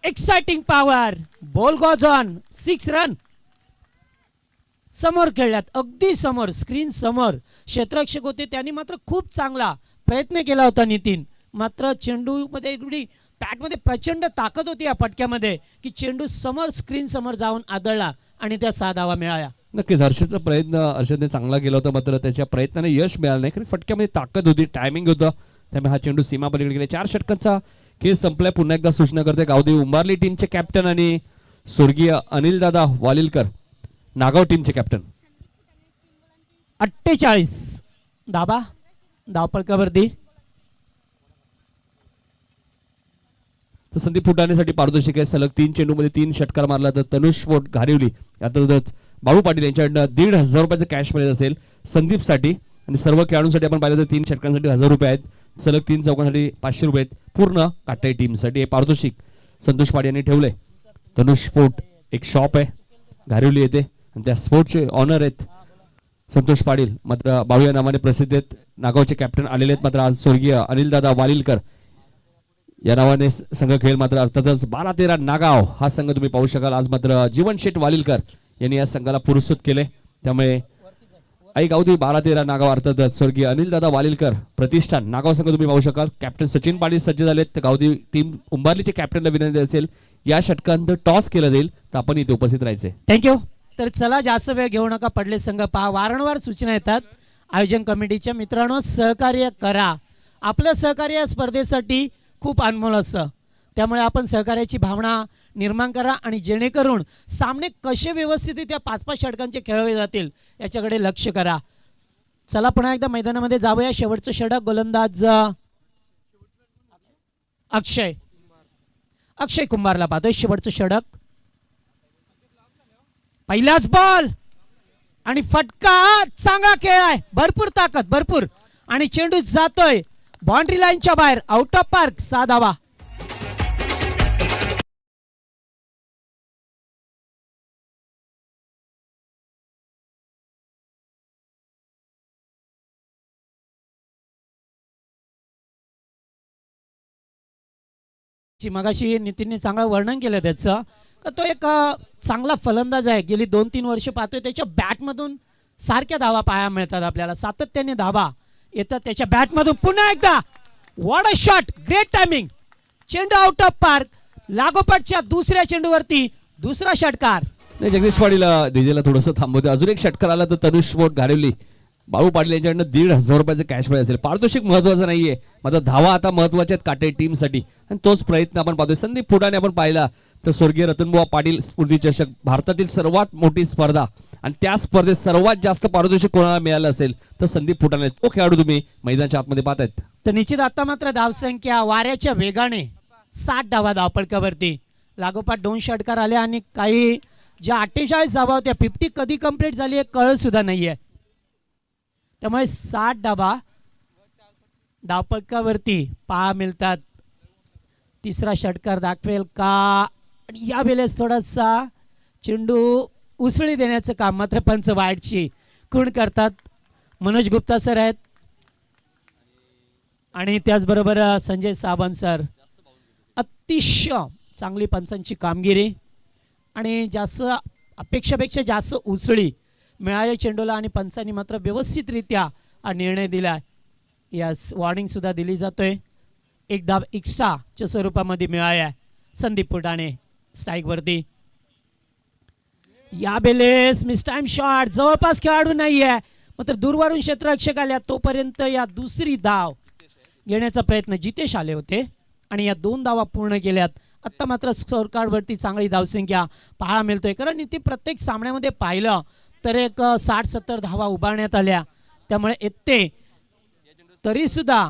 exciting power, ball goes on, 6 run समोर खेळल्यात, अगदी समोर स्क्रीन समोर क्षेत्ररक्षक होते, त्यांनी मात्र खूप चांगला प्रयत्न केला होता नितीन. मात्र चेंडू मध्ये एवढी बॅटमध्ये प्रचंड ताकद होती या फटक्यामध्ये की चेंडू समोर स्क्रीन समोर जाऊन आदळला आणि त्या 6 धावा मिळाल्या. नक्कीच हर्षदचा प्रयत्न हर्षदने चांगला केला होता, मात्र त्याच्या प्रयत्नाने यश मिळालं नाही, कारण फटक्यामध्ये ताकद होती, टायमिंग होतं, त्यामुळे हा चेंडू सीमा पलीकडे गेला. 4 षटकांचा खेळ संपलाय. पुन्हा एकदा सूचना करते गावदेवी उंबारली टीमचे कॅप्टन आणि स्वर्गीय अनिलदादा वालिलकर नागाव टीमचे कॅप्टन. 48 धाबा धावपळकावरती. तर संदीप फुटाणेसाठी पारितोषिक आहे, सलग 3 चेंडूमध्ये 3 षटकार मारला. तर तनुष पोट घारिवली यातच बाळू पाटील यांच्याकडनं 1,500 रुपयाचं कॅश प्राइज असेल संदीपसाठी. आणि सर्व खेळाडूंसाठी आपण पाहिलं तर 3 षटकांसाठी 1000 रुपये आहेत, सलग 3 चौकांसाठी 500 रुपये आहेत. पूर्ण काटाई टीमसाठी हे पारितोषिक संतोष पाटील यांनी ठेवलंय. तनुष स्पोर्ट एक शॉप आहे घारिवली येते आणि त्या स्पोर्टचे ऑनर आहेत संतोष पाटील. मात्र बाळू या नावाने प्रसिद्ध आहेत. नागावचे कॅप्टन आलेले आहेत. मात्र आज स्वर्गीय अनिलदादा वालिलकर या नावाने संघ खेळ. मात्र अर्थातच 12-13 नागाव हा संघ तुम्ही पाहू शकाल. आज मात्र जीवन शेठ वालिलकर यांनी या संघाला पुरस्कृत केले, त्यामुळे आई गावदेवी 12-13 नागाव अर्थातच स्वर्गीय अनिलदादा वालिलकर प्रतिष्ठान नागाव संघ तुम्ही पाहू शकाल. कॅप्टन सचिन पाटील सज्ज झालेत. तर गावदेवी टीम उंबारलीचे कॅप्टनला विनंती असेल या षटकांत टॉस केलं जाईल तर आपण इथे उपस्थित राहायचे. थँक्यू. तर चला जास्त वेळ घेऊ नका, पडले संघ पहा. वारंवार सूचना येतात आयोजन कमिटीच्या. मित्रांनो सहकार्य करा, आपलं सहकार्य या स्पर्धेसाठी खूप अनमोल असतं. त्यामुळे आपण सहकार्याची भावना निर्माण करा आणि जेणेकरून सामने कसे व्यवस्थित या 5-5 षटकांचे खेळले जातील याच्याकडे लक्ष करा. चला पुन्हा एकदा मैदानामध्ये जाऊया. शेवटचं षटक गोलंदाज अक्षय कुंभारला पाहतोय. शेवटचं षटक, पहिलाच बॉल आणि फटका. चांगला खेळ आहे, भरपूर ताकद, भरपूर, आणि चेंडू जातोय बाउंड्री लाईनच्या बाहेर, आउट ऑफ पार्क. 6 धावा. मगाशी नितीनने चांगलं वर्णन केलं त्याचं, का तो एक चांगला फलंदाज आहे. गेली 2-3 वर्ष पाहतोय त्याच्या बॅटमधून सारख्या धावा पाहायला मिळतात आपल्याला, सातत्याने धावा येतात त्याच्या बॅटमधून. पुन्हा एकदा what a shot, great timing, चेंडू आउट ऑफ पार्क. लागोपाठच्या दुसऱ्या चेंडूवरती दुसरा षटकार. नाही, जगदीश पाटील डीजेला थोडंसं थांबवते. अजून एक षटकार आला तर तनुष मोठ घारवली. बाळू पाटील यांच्याकडनं 1,500 रुपयाचं कॅश प्राइज असेल. पारितोषिक महत्वाचं नाहीये, मात्र धावा आता महत्वाच्या आहेत काटे टीमसाठी, आणि तोच प्रयत्न आपण पाहतोय. संदीप फुटाने आपण पाहिला तर स्वर्गीय रतनबुवा पाटील स्मृती चषक, भारतातील सर्वात मोठी स्पर्धा, आणि त्या स्पर्धेत सर्वात जास्त पारितोषिक कोणाला मिळालं असेल तर संदीप फुटाने. तो खेळाडू तुम्ही मैदानाच्या आतमध्ये पाहतायत. तर निश्चित आता मात्र धावसंख्या वाऱ्याच्या वेगाने 60 धावा धावपळकावरती. लागोपाठ 2 षटकार आले आणि काही ज्या 48 धावा होत्या 50 कधी कंप्लीट झाली हे कळत सुद्धा नाहीये. त्यामुळे 60 धावा धावपळकावरती पहा मिळतात. तिसरा षटकार दाखवेल का, आणि या वेळेस थोडासा चेंडू उसळी देण्याचं काम मात्र पंच वाईटची खूण करतात. मनोज गुप्ता सर आहेत आणि त्याचबरोबर संजय सावंत सर. अतिशय चांगली पंचांची कामगिरी, आणि जास्त अपेक्षापेक्षा जास्त उसळी मिळाल्या चेंडूला, आणि पंचांनी मात्र व्यवस्थितरित्या हा निर्णय दिला. यास वॉर्निंग सुद्धा दिली जातोय. एक धाव एक्स्ट्राच्या स्वरूपामध्ये मिळाल्या संदीप फुटाणे स्ट्राईकवरती. या बेलेस मिस टाइम शॉट, जवळपास खेळाडू नाहीये, मात्र दूरवरून क्षेत्ररक्षक आल्या तोपर्यंत या दुसरी धाव घेण्याचा प्रयत्न जितेश आले होते आणि या 2 धावा पूर्ण केल्यात. आत्ता मात्र स्कोर कार्डवरती चांगली धावसंख्या पाहायला मिळतोय, कारण इथे प्रत्येक सामन्यामध्ये पाहिलं तर एक 60-70 धावा उभारण्यात आल्या. त्यामुळे येते तरी सुद्धा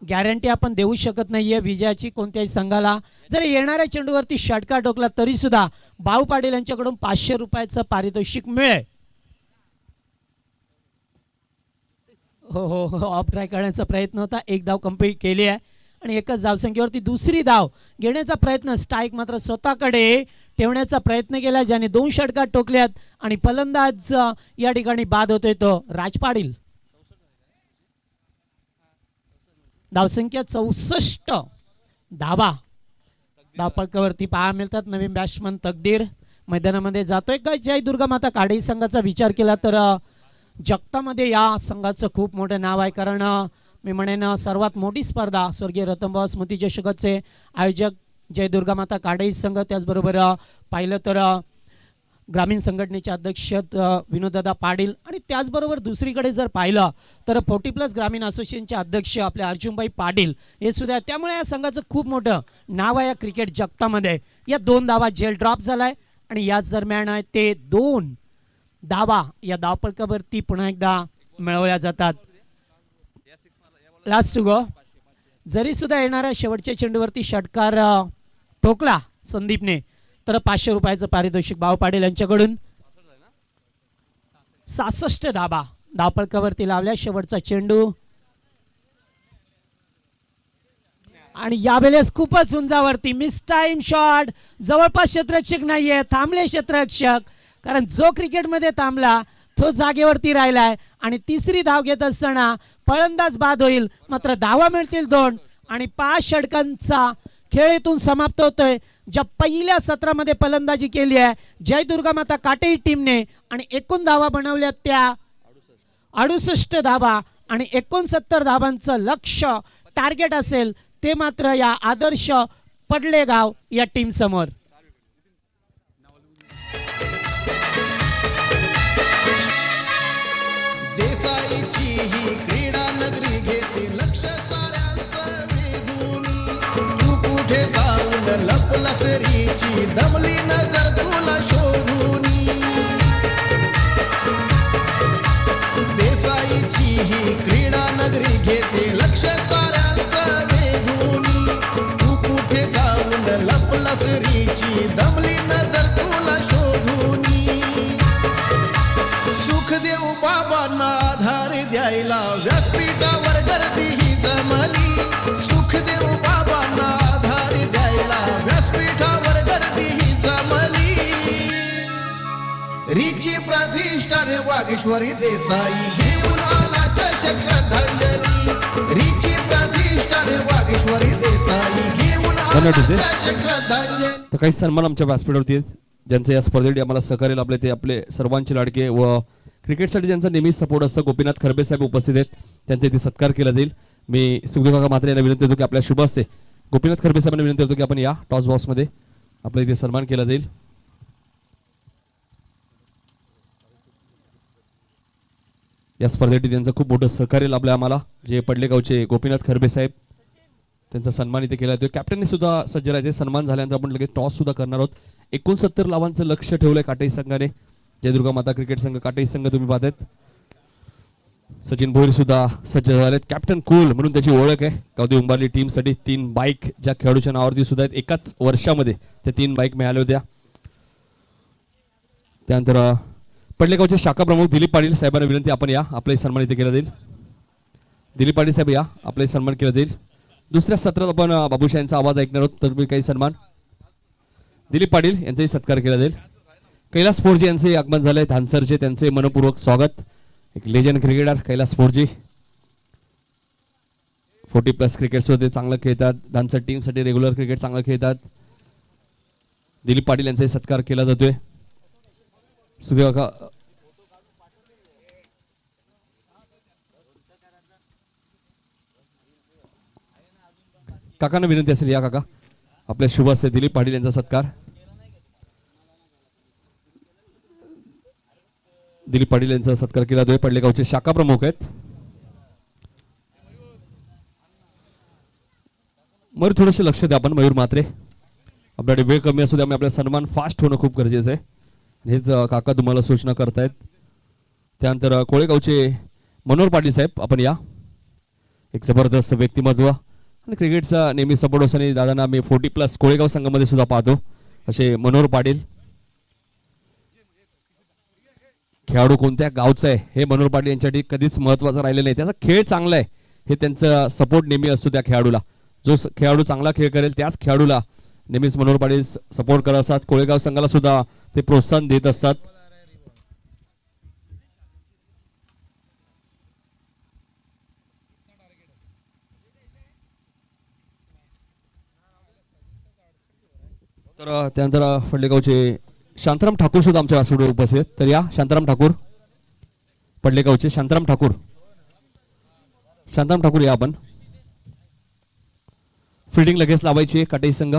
गॅरंटी आपण देऊ शकत नाहीये विजयाची कोणत्याही संघाला. जर येणाऱ्या चेंडूवरती षटकार ठोकला तरी सुद्धा बाळू पाटील यांच्याकडून 500 रुपयाचं पारितोषिक मिळेल. हो हो हो, ऑफ ट्राय करण्याचा प्रयत्न होता. 1 धाव कंप्लीट केली आहे आणि एकच धावसंख्येवरती दुसरी धाव घेण्याचा प्रयत्न. स्ट्राईक मात्र स्वतःकडे ठेवण्याचा प्रयत्न केला, ज्याने 2 षटकार टोकल्यात, आणि फलंदाज या ठिकाणी बाद होतोय तो राज पाटील. धावसंख्या 64 धावा धावपळकावरती पाहायला मिळतात. नवीन बॅट्समन तकदीर मैदानामध्ये जातोय. का जय दुर्गा माता काढई संघाचा विचार केला तर जगतामध्ये या संघाचं खूप मोठं नाव आहे, कारण मी म्हणेन सर्वात मोठी स्पर्धा स्वर्गीय रतनबुवा स्मृती चषकाचे आयोजक जय दुर्गा माता काढई संघ. त्याचबरोबर पाहिलं तर ग्रामीण संघटनेचे अध्यक्ष विनोददादा पाटील, आणि त्याचबरोबर दुसरीकडे जर पाहिलं तर 40+ ग्रामीण असोसिएशनचे अध्यक्ष आपले अर्जुनभाई पाटील हे सुद्धा. त्यामुळे या संघाचं खूप मोठं नाव आहे या क्रिकेट जगतामध्ये. या 2 धावा जेल ड्रॉप झालाय, आणि याच दरम्यान ते 2 धावा या धावपळकावरती पुन्हा एकदा मिळवल्या जातात. Last to go. जरी सुद्धा येणाऱ्या शेवटच्या चेंडूवरती षटकार ठोकला संदीपने तर 500 रुपयाचं पारितोषिक बाळू पाटील यांच्याकडून. 66 धावा धावपळकावरती लावल्या. शेवटचा चेंडू, आणि यावेळेस खूपच उंचावरती मिस टाइम शॉट. जवळपास क्षेत्ररक्षक नाहीये, थांबले क्षेत्ररक्षक, कारण जो क्रिकेटमध्ये थांबला तो जागेवरती राहिलाय. आणि तिसरी धाव घेत असताना फलंदाज बाद होईल, मात्र धावा मिळतील 2, आणि 5 षटकांचा खेळ इथून समाप्त होतोय. ज्या पहिल्या सत्रामध्ये फलंदाजी केली आहे जय दुर्गा माता काटेई टीमने, आणि एकूण धावा बनवल्या त्या 68 धावा, आणि 69 धावांचं लक्ष्य टार्गेट असेल ते मात्र या आदर्श पडलेगाव या टीम समोर. देसाईची ही क्रीडा नगरी घेते लक्ष सारे. लपला सरीची दमली नजर तुला शोधूनी देसाईची ही क्रीडा नगरी घेते लक्ष साऱ्यांचं वेधूनी तू कुठे जाऊन लपला सरीची दमली नजर तुला शोधूनी सुखदेव बाबांना आधार द्यायला व्यासपीठावर गर्दी ही जमली सुखदेव बाबांना आधार द्यायला व्यासपीठावर गर्दी ही जमली रिची प्रतिष्ठाने वागेश्वरी देसाई घेऊन आला चषक श्रद्धांजली रिची प्रतिष्ठाने वागेश्वरी देसाई घेऊन आला चषक श्रद्धांजली. तर काही सन्मान आमच्या व्यासपीठावरती आहेत ज्यांचे या स्पर्धेसाठी आम्हाला सहकार्य लाभले ते आपले सर्वांचे लाडके व क्रिकेटसाठी ज्यांचा नेहमीच सपोर्ट असतो गोपीनाथ खरबे साहेब उपस्थित आहेत त्यांचा इथे सत्कार केला जाईल. मी सुखदेव काका म्हात्रे यांना विनंती करतो की आपल्या शुभ असते गोपीनाथ खरबे साहेबांना विनंती करतो की आपण या टॉस बॉक्समध्ये आपल्या इथे सन्मान केला जाईल. या स्पर्धेसाठी त्यांचं खूप मोठं सहकार्य लाभलं आम्हाला जे पडले गावचे गोपीनाथ खरबे साहेब त्यांचा सन्मान इथे केला जातो. कॅप्टनने सुद्धा सज्ज राहायचे सन्मान झाल्यानंतर आपण लगेच टॉस सुद्धा करणार आहोत. 69 लावांचं लक्ष ठेवलंय काटाई संघाने जयदुर्गा माता क्रिकेट संघ काटाई संघ तुम्ही पाहतायत. सचिन भोईर सुद्धा सज्ज झालेत. कॅप्टन कूल म्हणून त्याची ओळख आहे. गावदी उंबारली टीमसाठी 3 बाईक ज्या खेळाडूच्या नावावरती सुद्धा आहेत एकाच वर्षामध्ये त्या 3 बाईक मिळाल्या होत्या. त्यानंतर पडलेगावचे शाखा प्रमुख दिलीप पाटील साहेबांना विनंती आपण या आपलाही सन्मान इथे केला जाईल. दिलीप पाटील साहेब या आपलाही सन्मान केला जाईल. दुसऱ्या सत्रात आपण बाबूशाह यांचा आवाज ऐकणार आहोत तर मी काही सन्मान दिलीप पाटील यांचाही सत्कार केला जाईल. कैलास फोरजी यांचे आगमन झाले धानसरचे त्यांचे मनपूर्वक स्वागत. एक लेजंड क्रिकेटर कैलास फोरजी 40+ क्रिकेट सुद्धा चांगलं खेळतात. धानसर टीमसाठी रेग्युलर क्रिकेट चांगलं खेळतात. दिलीप पाटील यांचाही सत्कार केला जातोय. सुदेव काकांना विनंती असेल या काका आपल्या शुभ असते दिलीप पाटील यांचा सत्कार. दिलीप पाटील यांचा सत्कार केला जातोय. पडलेगावचे शाखा प्रमुख आहेत. मयूर थोडेसे लक्ष द्या आपण मयूर म्हात्रे आपल्याकडे वेळ कमी असू त्यामुळे आपला सन्मान फास्ट होणं खूप गरजेचं आहे. हेच काका तुम्हाला सूचना करतायत. त्यानंतर कोळेगावचे मनोहर पाटील साहेब आपण या एक जबरदस्त व्यक्तिमत्व आणि क्रिकेटचा नेहमी सपोर्ट असताना दादांना मी 40+ कोळेगाव संघामध्ये सुद्धा पाहतो असे मनोहर पाटील. खेळाडू कोणत्या गावचा आहे हे मनोहर पाटील यांच्यासाठी कधीच महत्त्वाचं राहिलेलं नाही. त्याचा खेळ चांगला आहे हे त्यांचा सपोर्ट नेहमी असतो त्या खेळाडूला. जो खेळाडू चांगला खेळ करेल त्याच खेळाडूला नेहमीच मनोहर पाटील सपोर्ट करत असतात. कोळेगाव संघाला सुद्धा ते प्रोत्साहन देत असतात. तर त्यानंतर पडलेगावचे शांताराम ठाकूर सुद्धा आमच्या व्यासपीठावर उपस्थित आहेत. तर या शांताराम ठाकूर पडलेगावचे शांताराम ठाकूर या आपण फिल्डिंग लगेच लावायची काटाई संघ.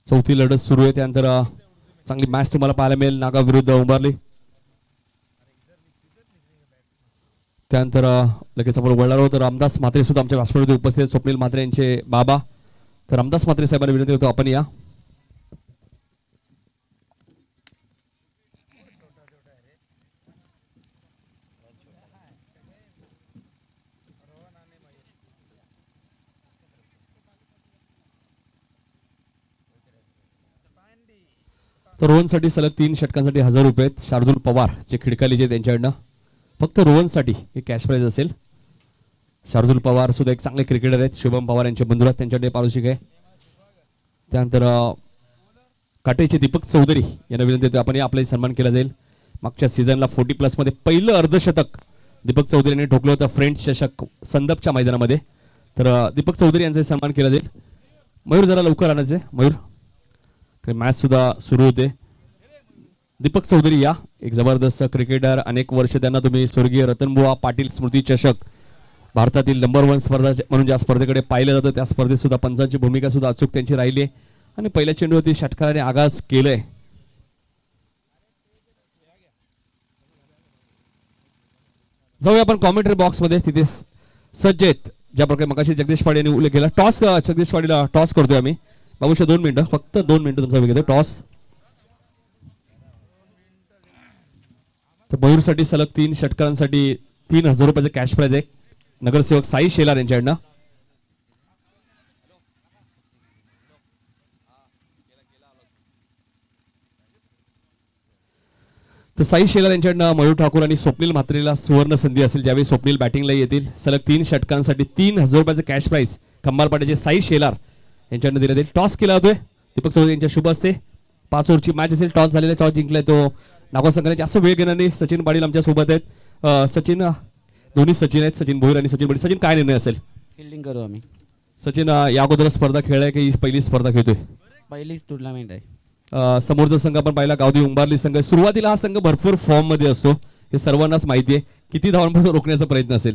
चौथी लढत सुरू आहे. त्यानंतर चांगली मॅच तुम्हाला पाहायला मिळेल नागाव विरुद्ध उंबारली. त्यानंतर लगेच आपण वळणार आहोत. रामदास म्हात्रे सुद्धा आमच्या व्यासपीठावर उपस्थित आहेत. स्वप्नील म्हात्रे यांचे बाबा. तर रामदास म्हात्रे साहेबांना विनंती करतो आपण या. तर रोहनसाठी सलग 3 षटकांसाठी 1000 रुपये आहेत. शार्दुल पवार जे खिडकालीचे त्यांच्याकडनं फक्त रोहनसाठी हे कॅश प्राइज असेल. शार्दुल पवार सुद्धा एक चांगले क्रिकेटर आहेत. शुभम पवार यांचे बंधू आहेत त्यांच्याकडे पारितोषिक आहे. त्यानंतर काटेचे दीपक चौधरी यांना विनंती होती आपण आपलाही सन्मान केला जाईल. मागच्या सीझनला 40+ मध्ये पहिलं अर्धशतक दीपक चौधरी यांनी ठोकलं होतं फ्रेंच चषक संदपच्या मैदानामध्ये. तर दीपक चौधरी यांचा सन्मान केला जाईल. मयूर जरा लवकर आणायचे मयूर मॅच सुद्धा सुरू होते. दीपक चौधरी या एक जबरदस्त क्रिकेटर. अनेक वर्ष त्यांना तुम्ही स्वर्गीय रतनबुवा पाटील स्मृती चषक भारतातील नंबर 1 स्पर्धा म्हणून ज्या स्पर्धेकडे पाहिलं जातं त्या स्पर्धेत सुद्धा पंचांची भूमिका सुद्धा अचूक त्यांची राहिली आहे आणि पहिल्या चेंडूवरती षटकाराने आगाज केलंय. जाऊया आपण कॉमेंट्री बॉक्स मध्ये. तिथे सज्ज आहेत ज्या प्रकारे मगाशी जगदीश पाडे यांनी उल्लेख केला. टॉस जगदीश पाडेला टॉस करतोय आम्ही. बाबूशा 2 मिनिटं, फक्त 2 मिनिटं तुमचा वेळ घेतो. टॉस. तर मयूरसाठी सलग 3 षटकारांसाठी 3,000 रुपयाचं कॅश प्राइज आहे नगरसेवक साई शेलार यांच्याकडनं. तर साई शेलार यांच्याकडनं मयूर ठाकूर आणि स्वप्नील म्हात्रेला सुवर्ण संधी असेल ज्यावेळी स्वप्नील बॅटिंगला येतील. सलग 3 षटकांसाठी 3,000 रुपयाचं कॅश प्राइज खंबारपाड्याचे साई शेलार यांच्याकडनं दिलं जाईल. टॉस केला होतोय दीपक चौधरी यांच्या शुभ असते. 5 ओव्हरची मॅच असेल. टॉस झालेला, टॉस जिंकलाय तो नागो संघाने. जास्त वेळ घेणार नाही. सचिन पाटील आमच्या सोबत आहेत. सचिन, दोन्ही सचिन आहेत, सचिन भोईर आणि सचिन पाटील. सचिन, काय निर्णय असेल? फिल्डिंग करू आम्ही. सचिन, या अगोदर स्पर्धा खेळलाय की पहिली स्पर्धा खेळतोय? पहिलीच टुर्नामेंट आहे. समोरचा संघ आपण पाहिला गावदेवी उंबारली संघ. सुरुवातीला हा संघ भरपूर फॉर्म मध्ये असतो, हे सर्वांनाच माहिती आहे. किती धावांपासून रोखण्याचा प्रयत्न असेल?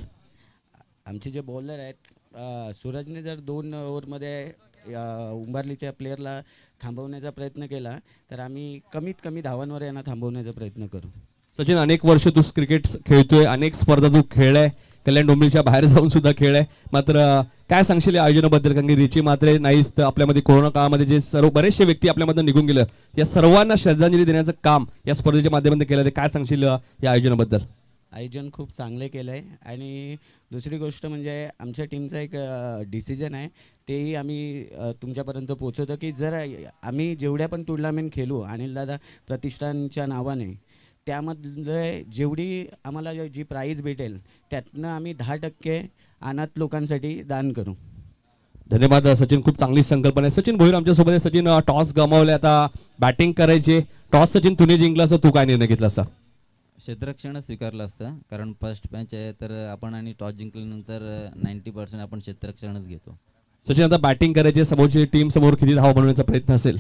आमचे जे बॉलर आहेत, सूरजने जर 2 ओव्हरमध्ये उंबारलीच्या प्लेअरला थांबवण्याचा प्रयत्न केला तर आम्ही कमीत कमी धावांवर यांना थांबवण्याचा प्रयत्न करू. सचिन, अनेक वर्ष तू क्रिकेट खेळतोय, अनेक स्पर्धा तू खेळलाय, कल्याण डोंबिवलीच्या बाहेर जाऊन सुद्धा खेळलाय. मात्र काय सांगशील या आयोजनाबद्दल? कारण की रिची मात्रे नाहीच, तर आपल्यामध्ये कोरोना काळामध्ये जे सर्व बरेचसे व्यक्ती आपल्यामधून निघून गेलं, या सर्वांना श्रद्धांजली देण्याचं काम या स्पर्धेच्या माध्यमातून केलं. काय सांगशील या आयोजनाबद्दल? आयोजन खूप चांगले केलं आहे. आणि दुसरी गोष्ट म्हणजे आमच्या टीमचा एक डिसिजन आहे, तेही आम्ही तुमच्यापर्यंत पोचवतो की जर आम्ही जेवढ्या पण टुर्नामेंट खेळू अनिलदादा प्रतिष्ठानच्या नावाने, त्यामध्ये जेवढी आम्हाला जी प्राईज भेटेल त्यातनं आम्ही 10% अनाथ लोकांसाठी दान करू. धन्यवाद सचिन, खूप चांगली संकल्पना आहे. सचिन भोईर आमच्यासोबत आहे. सचिन, टॉस गमावले, आता बॅटिंग करायचे. टॉस सचिन तुने जिंकला असं तू काय निर्णय घेतला असा? क्षेत्ररक्षणच स्वीकारलं असतं, कारण फर्स्ट मॅच आहे तर आपण आणि टॉस जिंकल्यानंतर 90% आपण क्षेत्ररक्षणच घेतो. सचिन, आता बॅटिंग करायची, समोरची टीम समोर किती धावा बनवण्याचा प्रयत्न असेल?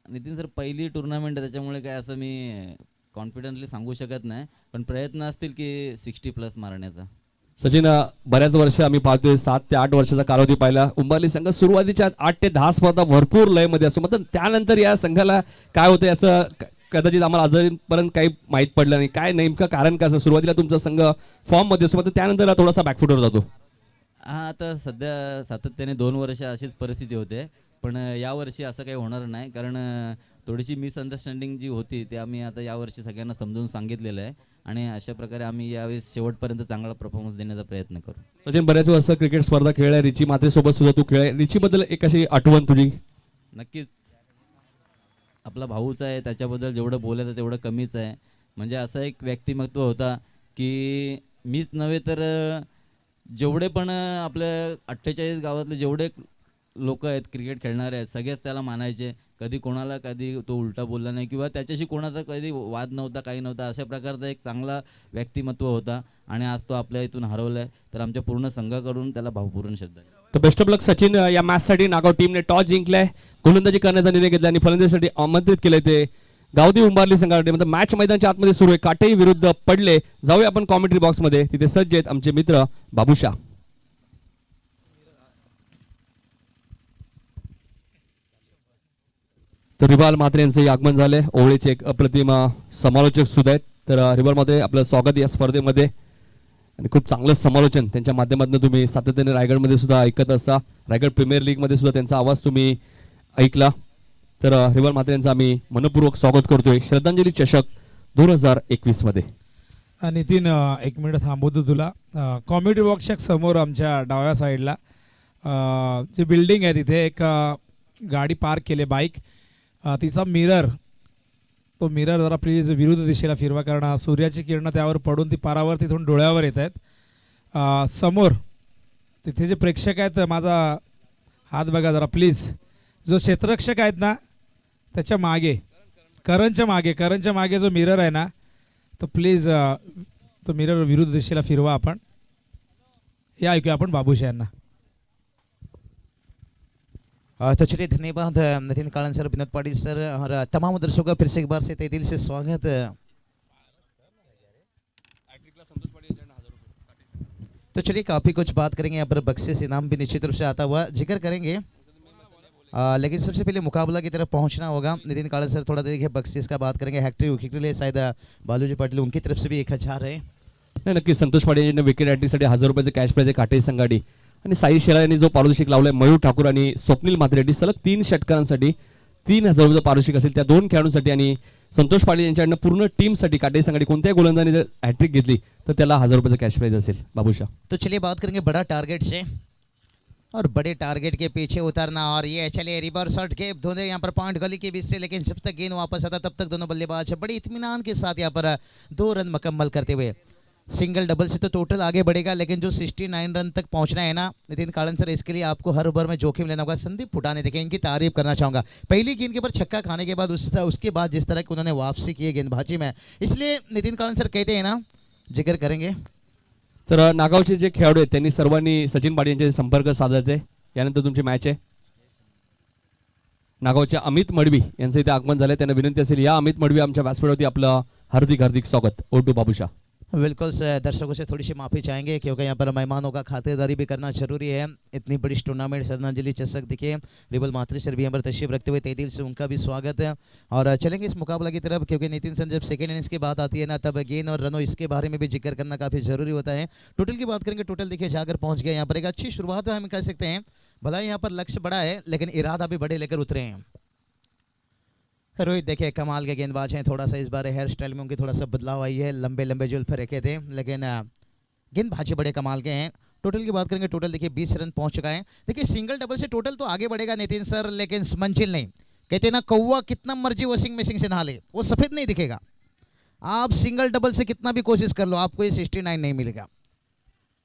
नितीन सर, पहिली टुर्नामेंट आहे त्याच्यामुळे काय असं मी कॉन्फिडंटली सांगू शकत नाही, पण प्रयत्न असतील की 60+ मारण्याचा. सचिन, बऱ्याच वर्ष आम्ही पाहतोय, 7 ते 8 वर्षाचा कालावधी पाहिला. उंबारली संघ सुरुवातीच्या 8 ते 10 स्पर्धा भरपूर लयमध्ये असतो, मात्र त्यानंतर या संघाला काय होतं याचं कदाचित आम्हाला अजूनपर्यंत काही माहीत पडलं नाही. काय नेमकं कारण काय असं? सुरुवातीला तुमचा संघ फॉर्ममध्ये असतो, मात्र त्यानंतर थोडासा बॅकफुटवर जातो. हां, आता सध्या सातत्याने 2 वर्ष अशीच परिस्थिती होते, पण यावर्षी असं काही होणार नाही, कारण थोडीशी मिसअंडरस्टँडिंग जी होती ते आम्ही आता यावर्षी सगळ्यांना समजून सांगितलेलं आहे आणि अशा प्रकारे आम्ही यावेळेस शेवटपर्यंत चांगला परफॉर्मन्स देण्याचा प्रयत्न करू. सचिन, बऱ्याच वर्ष क्रिकेट स्पर्धा खेळलाय, रिची मात्रे सोबत सुद्धा तू खेळलाय. रिचीबद्दल एक अशी आठवण तुझी? नक्कीच, आपला भाऊच आहे, त्याच्याबद्दल जेवढं बोलायचं तेवढं कमीच आहे. म्हणजे असं एक व्यक्तिमत्व होता की मीच नव्हे तर जेवढे पण आपल्या 48 गावातले जेवढे लोक आहेत क्रिकेट खेळणारे आहेत सगळेच त्याला मानायचे. कधी कोणाला कधी तो उलटा बोलला नाही किंवा त्याच्याशी कोणाचा कधी वाद नव्हता, काही नव्हता. अशा प्रकारचा एक चांगला व्यक्तिमत्व होता आणि आज तो आपल्या इथून हरवला आहे, तर आमच्या पूर्ण संघाकडून त्याला भावपूर्ण श्रद्धा. तर बेस्ट ऑफ लक सचिन. या मॅचसाठी नागाव टीमने टॉस जिंकलाय, गोलंदाजी करण्याचा निर्णय घेतला आणि फलंदाजीसाठी आमंत्रित केलंय ते गावदेवी उंबारली संघाकडे. म्हणजे मॅच मैदानाच्या आतमध्ये सुरू आहे, काटेही विरुद्ध पडले. जाऊया आपण कॉमेंट्री बॉक्समध्ये, तिथे सज्ज आहेत आमचे मित्र बाबूशा. तर रिबाल म्हात्रे यांचे आगमन झाले. ओवळीचे एक अप्रतिम समालोचक सुद्धा आहेत. तर रिबाल म्हात्रे, आपलं स्वागत या स्पर्धेमध्ये आणि खूप चांगलं समालोचन त्यांच्या माध्यमातून तुम्ही सातत्याने रायगडमध्ये सुद्धा ऐकत असता. रायगड प्रीमियर लीगमध्ये सुद्धा त्यांचा आवाज तुम्ही ऐकला. तर रिबाल म्हात्रे यांचं आम्ही मनपूर्वक स्वागत करतोय श्रद्धांजली चषक 2021 मध्ये. नितीन, 1 मिनिट थांबवतो तुला. कॉमेडी बॉक्सच्या समोर आमच्या डाव्या साईडला जी बिल्डिंग आहे तिथे एक गाडी पार्क केली, बाईक. तिचा मिरर, तो मिरर जरा प्लीज विरुद्ध दिशेला फिरवा, कारण सूर्याची किरणं त्यावर पडून ती पारावर तिथून डोळ्यावर येत आहेत. समोर तिथे जे प्रेक्षक आहेत, माझा हात बघा जरा प्लीज. जो क्षेत्ररक्षक आहेत ना त्याच्या मागे, करणच्या मागे जो मिरर आहे ना, तो प्लीज तो मिरर विरुद्ध दिशेला फिरवा आपण. या ऐकूया आपण बाबूशा यांना. तो चलिए धन्यवाद नितिन कालन सर, विनोद पाटिल सर और तमाम दर्शकों का फिर से एक बार से तहे दिल से स्वागत. तो चलिए काफ़ी कुछ बात करेंगे यहाँ पर, बख्शिश इनाम भी निश्चित रूप से आता हुआ जिक्र करेंगे. लेकिन सबसे पहले मुकाबला की तरफ पहुंचना होगा. नितिन कालन सर थोड़ा देखिए बख्शिश का बात करेंगे. हैट्रिक विकेट के लिए शायद बालूजी पाटिल उनकी तरफ से भी 1000 है. नाही, नक्की संतोष पाटील यांनी विकेट हॅट्रिकसाठी 1000 रुपयाचे कॅश प्राइज आहे काटेरी संघाडी. आणि साई शेलार यांनी जो पारितोषिक लावलाय मयूर ठाकूर आणि स्वप्नील म्हात्रे यांनी सलग 3 षटकारांसाठी 3000 रुपयाचं पारितोषिक असेल त्या 2 खेळाडूंसाठी. आणि संतोष पाटील यांच्याकडनं पूर्ण टीमसाठी काटेरी संघाडी कोणत्याही गोलंदाजाने जर हॅट्रिक घेतली तर त्याला 1000 रुपयाचं कॅश प्राइज असेल. बाबूशा. तो चलिए बात करेंगे बड़ा टारगेट से, और बड़े टारगेट के पीछे उतरना, और ये चलिए रिवर्स शॉट गेप दोनों यहाँ पर पॉइंट गली के बीच से, लेकिन जब तक गेंद वापस आता तब तक दोनों बल्लेबाज बड़ी इत्मीनान के साथ यहाँ पर 2 रन मुकम्मल करते हुए सिंगल डबल से तो टोटल आगे बढ़ेगा, लेकिन जो 69 रन तक पहुंचना है ना नितिन कालन सर, इसके लिए आपको हर ओवर में जोखिम लेना होगा. संदीप फुटाने देखें, इनकी तारीफ करना चाहूँगा. पहली गेंद के ऊपर छक्का खाने के बाद उसके बाद जिस तरह की उन्होंने वापसी की है गेंदबाजी में, इसलिए नितिन कालन सर कहते हैं ना, जिक्र करेंगे. तर नागावचे जे खेळाडू आहेत त्यांनी सर्वांनी सचिन पाटील यांच्याशी संपर्क साधायचे. यानंतर तुमची मॅच आहे. नागावचे अमित मडवी यांचं इथे आगमन झालंय. त्यांना विनंती असेल या अमित मडवी आमच्या व्यासपीठावरती आपलं हार्दिक हार्दिक स्वागत. ओटू बाबूशा. बिल्कुल सर, दर्शकों से थोड़ी सी माफ़ी चाहेंगे क्योंकि यहाँ पर मेहमानों का खातिरदारी भी करना जरूरी है. इतनी बड़ी टूर्नामेंट श्रद्धांजलि चषक देखिए, रिबल मात्रे सर भी यहाँ पर तशरीफ रखते हुए तहे दिल से उनका भी स्वागत है. और चलेंगे इस मुकाबला की तरफ, क्योंकि नितिन सर जब सेकेंड इनिंग्स की बात आती है ना, तब गेंद और रनों इसके बारे में भी जिक्र करना काफ़ी ज़रूरी होता है. टोटल की बात करेंगे, टोटल देखिए जाकर पहुँच गया यहाँ पर. एक अच्छी शुरुआत हम कह सकते हैं. भला यहाँ पर लक्ष्य बड़ा है लेकिन इरादा भी बड़े लेकर उतरे हैं. रोहित देखिए कमाल के गेंदबाज हैं. थोड़ा सा इस बार हेयर स्टाइल में उनकी थोड़ा सा बदलाव आई है, लंबे लंबे जुल्फ रखे थे, लेकिन गेंदबाजी बड़े कमाल के हैं. टोटल की बात करेंगे, टोटल देखिए 20 रन पहुंच चुका है. देखिए सिंगल डबल से टोटल तो आगे बढ़ेगा नितिन सर, लेकिन मंजिल नहीं. कहते हैं ना, कौवा कितना मर्जी वॉशिंग मशीन से नहा ले, वो सफ़ेद नहीं दिखेगा. आप सिंगल डबल से कितना भी कोशिश कर लो, आपको ये 69 नहीं मिलेगा.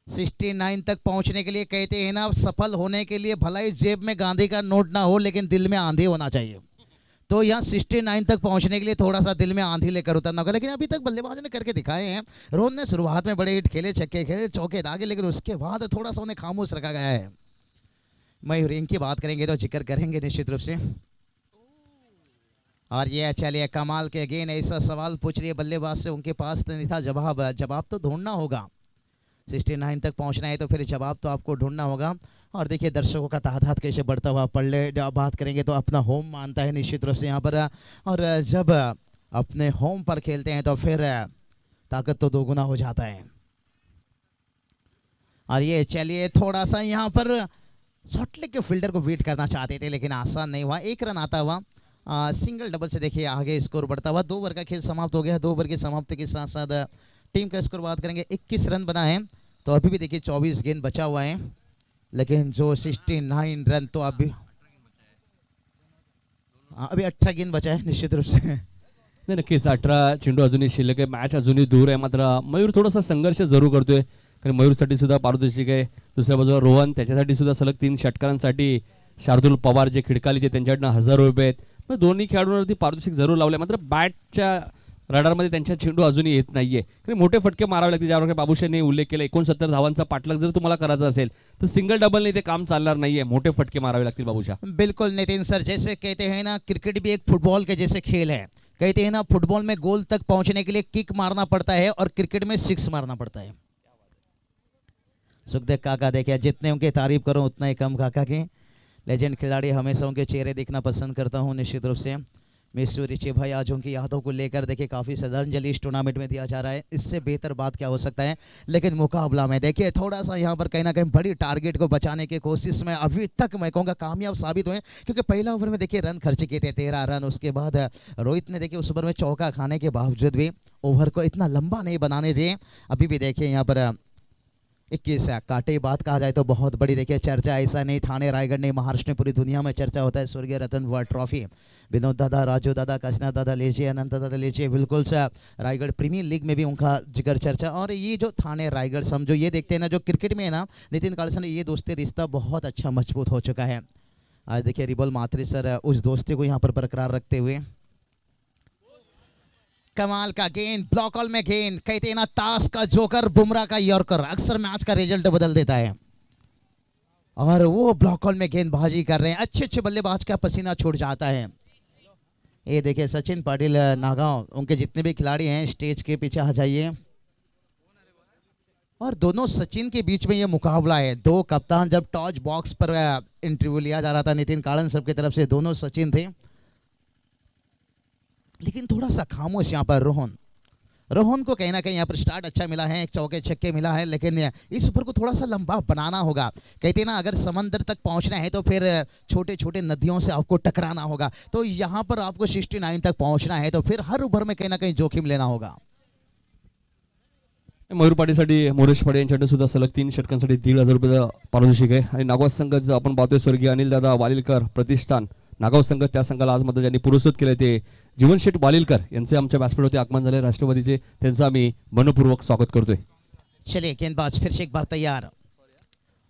69 तक पहुंचने के लिए कहते हैं ना, सफल होने के लिए भला ही जेब में गांधी का नोट ना हो, लेकिन दिल में आंधी होना चाहिए. तो यहाँ 69 तक पहुंचने के लिए थोड़ा सा दिल में आंधी लेकर उतरना होगा. लेकिन अभी तक बल्लेबाजों ने करके दिखाए हैं. रोहन ने शुरुआत में बड़े हिट खेले, छक्के खेले, चौके दागे, लेकिन उसके बाद थोड़ा सा उन्हें खामोश रखा गया है. मयूर इनकी बात करेंगे तो जिक्र करेंगे निश्चित रूप से. और ये चलिए कमाल के गेंद, ऐसा सवाल पूछ लिए बल्लेबाज से, उनके पास तो नहीं था जवाब तो ढूंढना होगा. 69 तक पहुंचना है तो फिर जवाब तो आपको ढूंढना होगा. और देखिए दर्शकों का तादाद कैसे बढ़ता हुआ पड़े बात करेंगे तो अपना होम मानता है निश्चित रूप से यहाँ पर. और जब अपने होम पर खेलते हैं तो फिर ताकत तो दोगुना हो जाता है. और ये चलिए थोड़ा सा यहाँ पर शॉर्ट लेग के फील्डर को वेट करना चाहते थे, लेकिन आसान नहीं हुआ. 1 रन आता हुआ सिंगल डबल से देखिए आगे स्कोर बढ़ता हुआ. 2 ओवर का खेल समाप्त हो गया. 2 ओवर की समाप्ति के साथ साथ टीम का स्कोर बात करेंगे 21 रन बना है. तो अभी भी देखिए 24 गेंद बचा हुआ है, लेकिन जो 69 रन तो अभी 18 गेंद बचा है निश्चित रूप से. नाही, नक्कीच 18 चेंडू अजूनही शिल्लक आहे. मॅच अजूनही दूर आहे. मात्र मयूर थोडासा संघर्ष जरूर करतोय, कारण मयूरसाठी सुद्धा पारितोषिक आहे. दुसऱ्या बाजूला रोहन, त्याच्यासाठी सुद्धा सलग 3 षटकारांसाठी शार्दुल पवार जे खिडकालीचे त्यांच्याकडनं 1000 रुपये आहेत. मग दोन्ही खेळाडूंवरती पारितोषिक जरूर लावले, मात्र बॅटच्या रडारमध्ये त्यांच्या चेंडू अजूनही येत नाहीये. कारण मोठे फटके मारावे लागतील, ज्याप्रकारे बाबूशांनी उल्लेख केला. 69 धावांचा पाठलाग जर तुम्हाला करायचा असेल तर सिंगल डबलने ते काम चालणार नाहीये. मोठे फटके मारावे लागतील बाबूशा. बिल्कुल नितिन सर, जैसे कहते हैं ना, क्रिकेट भी एक फुटबॉल के जैसे खेल है. कहते हैं ना, फुटबॉल में गोल तक पहुंचने के लिए किक मारना पड़ता है और क्रिकेट में 6 मारना पड़ता है. सुखदेव काका देखिए, जितने उनकी तारीफ करो उतना ही कम. काका के लेजेंड खिलाड़ी, हमेशा उनके चेहरे देखना पसंद करता हूं निश्चित रूप से. मिस्टर रिची भाई आज उनकी यादों को लेकर देखिए काफ़ी श्रद्धांजलि इस टूर्नामेंट में दिया जा रहा है. इससे बेहतर बात क्या हो सकता है. लेकिन मुकाबला में देखिए थोड़ा सा यहाँ पर कहीं ना कहीं बड़ी टारगेट को बचाने की कोशिश में अभी तक मैं कहूँगा कामयाब साबित हुए, क्योंकि पहला ओवर में देखिए रन खर्च किए थे 13 रन. उसके बाद रोहित ने देखिए उस ओवर में चौका खाने के बावजूद भी ओवर को इतना लंबा नहीं बनाने दिए. अभी भी देखिए यहाँ पर 21 काटे बात कहा जाए तो बहुत बड़ी देखिए चर्चा. ऐसा नहीं थाने रायगढ़ नहीं, महाराष्ट्र में पूरी दुनिया में चर्चा होता है स्वर्गीय रतन वर्ल्ड ट्रॉफी. विनोद दादा, राजू दादा, काशीनाथ दादा लीजिए, अनंत दादा लीजिए. बिल्कुल सर, रायगढ़ प्रीमियर लीग में भी उनका जिक्र चर्चा. और ये जो थाने रायगढ़ समझो, ये देखते हैं ना, जो क्रिकेट में है ना नितिन कालसन, ये दोस्ती रिश्ता बहुत अच्छा मजबूत हो चुका है. आज देखिए रिबल मात्रे सर उस दोस्ती को यहाँ पर बरकरार रखते हुए. कमाल का गेंद, ब्लॉक ऑल में गेंद. कहते हैं ना, ताश का जोकर, बुमराह का यॉर्कर अक्सर मैच का रिजल्ट बदल देता है. और वो ब्लॉक ऑल में गेंदबाजी कर रहे हैं. अच्छे अच्छे बल्लेबाज का पसीना छूट जाता है. ये देखिए सचिन पाटिल नागांव, उनके जितने भी खिलाड़ी हैं स्टेज के पीछे आ जाइए. और दोनों सचिन के बीच में ये मुकाबला है. 2 कप्तान, जब टॉस बॉक्स पर इंटरव्यू लिया जा रहा था नितिन कालन साहब की तरफ से, दोनों सचिन थे. लेकिन थोड़ा सा खामोश यहाँ पर रोहन. रोहन को कहीं ना कहीं यहाँ पर स्टार्ट अच्छा मिला है, एक चौके छक्के मिला है, लेकिन इस ओवर को थोड़ा सा लंबा बनाना होगा। कहते हैं ना, अगर समंदर तक पहुंचना है तो फिर छोटे छोटे नदियों से आपको टकराना होगा। तो यहाँ पर आपको 69 तक पहुंचना है तो फिर हर ओव्हर में कहीं ना कहीं जोखिम लेना होगा। मयूर पाटीसाठी मोरेश पाटील यांच्याकडे सुद्धा सलग 3 षटकांसाठी 1,500 रुपयाचा पारितोषिक आहे. आणि नागाव संघाचं आपण पाहतोय स्वर्गीय अनिलदादा वालिलकर प्रतिष्ठान नागाव संघ, त्या संघाला आज मात्र ज्यांनी पुरस्कृत केले ते जीवनशेठ वालिलकर यांचे आमच्या व्यासपीठावरती आगमन झाले राष्ट्रवादीचे, त्यांचं आम्ही मनपूर्वक स्वागत करतोय. चलिए गेंदबाज फिर से एक बार तैयार,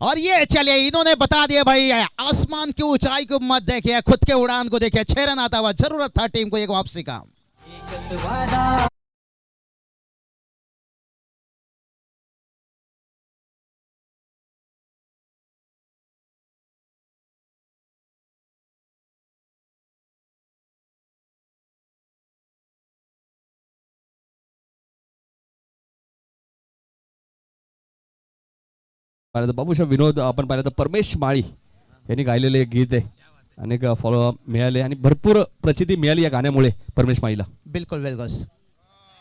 और ये चलिए इन्होंने बता दिया भाई, आसमान की ऊंचाई को मत देखिए, खुद के उड़ान को देखिए, 6 रन आता हुआ, जरूरत था टीम को एक वापसी का। पाहिलं तर बाबूशाह विनोद, आपण पाहिलं तर परमेश माळी यांनी गायलेले एक गीत आहे, अनेक फॉलो मिळाले आणि भरपूर प्रचिती मिळाली या गाण्यामुळे परमेश माळीला. बिल्कुल बिल्कुल।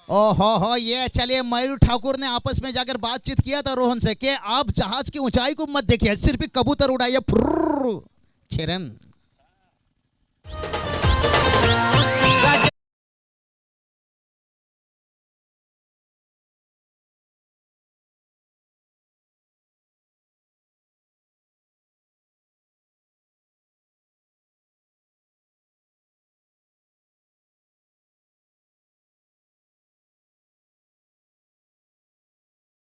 ओ हो, ये चलिए मयूर ठाकुर ने आपस में जाकर बातचीत किया था रोहन से कि आप जहाज की ऊंचाई को मत देखिए, सिर्फ ही कबूतर उड़ाइए। 6 रन।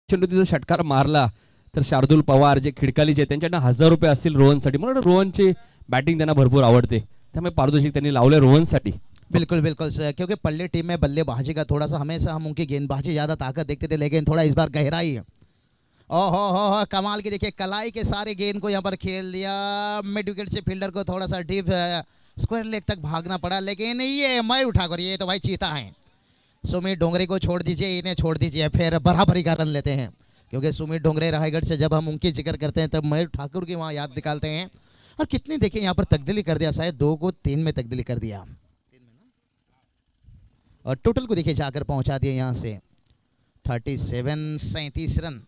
चेंडूचा षटकार मारला तर शार्दूल पवार जे खिडकालीचे त्यांच्याकडनं 1000 रुपये असतील रोहनसाठी. मला वाटतं रोहनची बॅटिंग त्यांना भरपूर आवडते, त्यामुळे पारितोषिक त्यांनी लावले रोहनसाठी. बिल्कुल बिल्कुल सर, क्योंकि पल्ले टीम में बल्लेबाजी का थोड़ा सा हमेशा हम उनकी गेंदबाजी ज़्यादा ताकत देखते थे, लेकिन थोड़ा इस बार गहराई। ओ हो, कमाल की देखिए, कलाई के सारे गेंद को यहाँ पर खेल दिया, मिड विकेट से फील्डर को थोड़ा सा डीप स्क्वायर लेग तक भागना पड़ा, लेकिन ये मयूर ठाकुर ये तो भाई चीता है। सुमित डोंगरे को छोड़ दीजिए, इन्हें छोड़ दीजिए, फिर बराबरी का रन लेते हैं, क्योंकि सुमित डोंगरे रायगढ़ से जब हम उनकी जिक्र करते हैं तब मयूर ठाकुर की वहाँ याद निकालते हैं। और कितनी देखिए यहाँ पर तब्दीली कर दिया, शायद 2 को 3 में तब्दीली कर दिया, और टोटल को देखिए जाकर पहुंचा दिया यहाँ से 37 रन।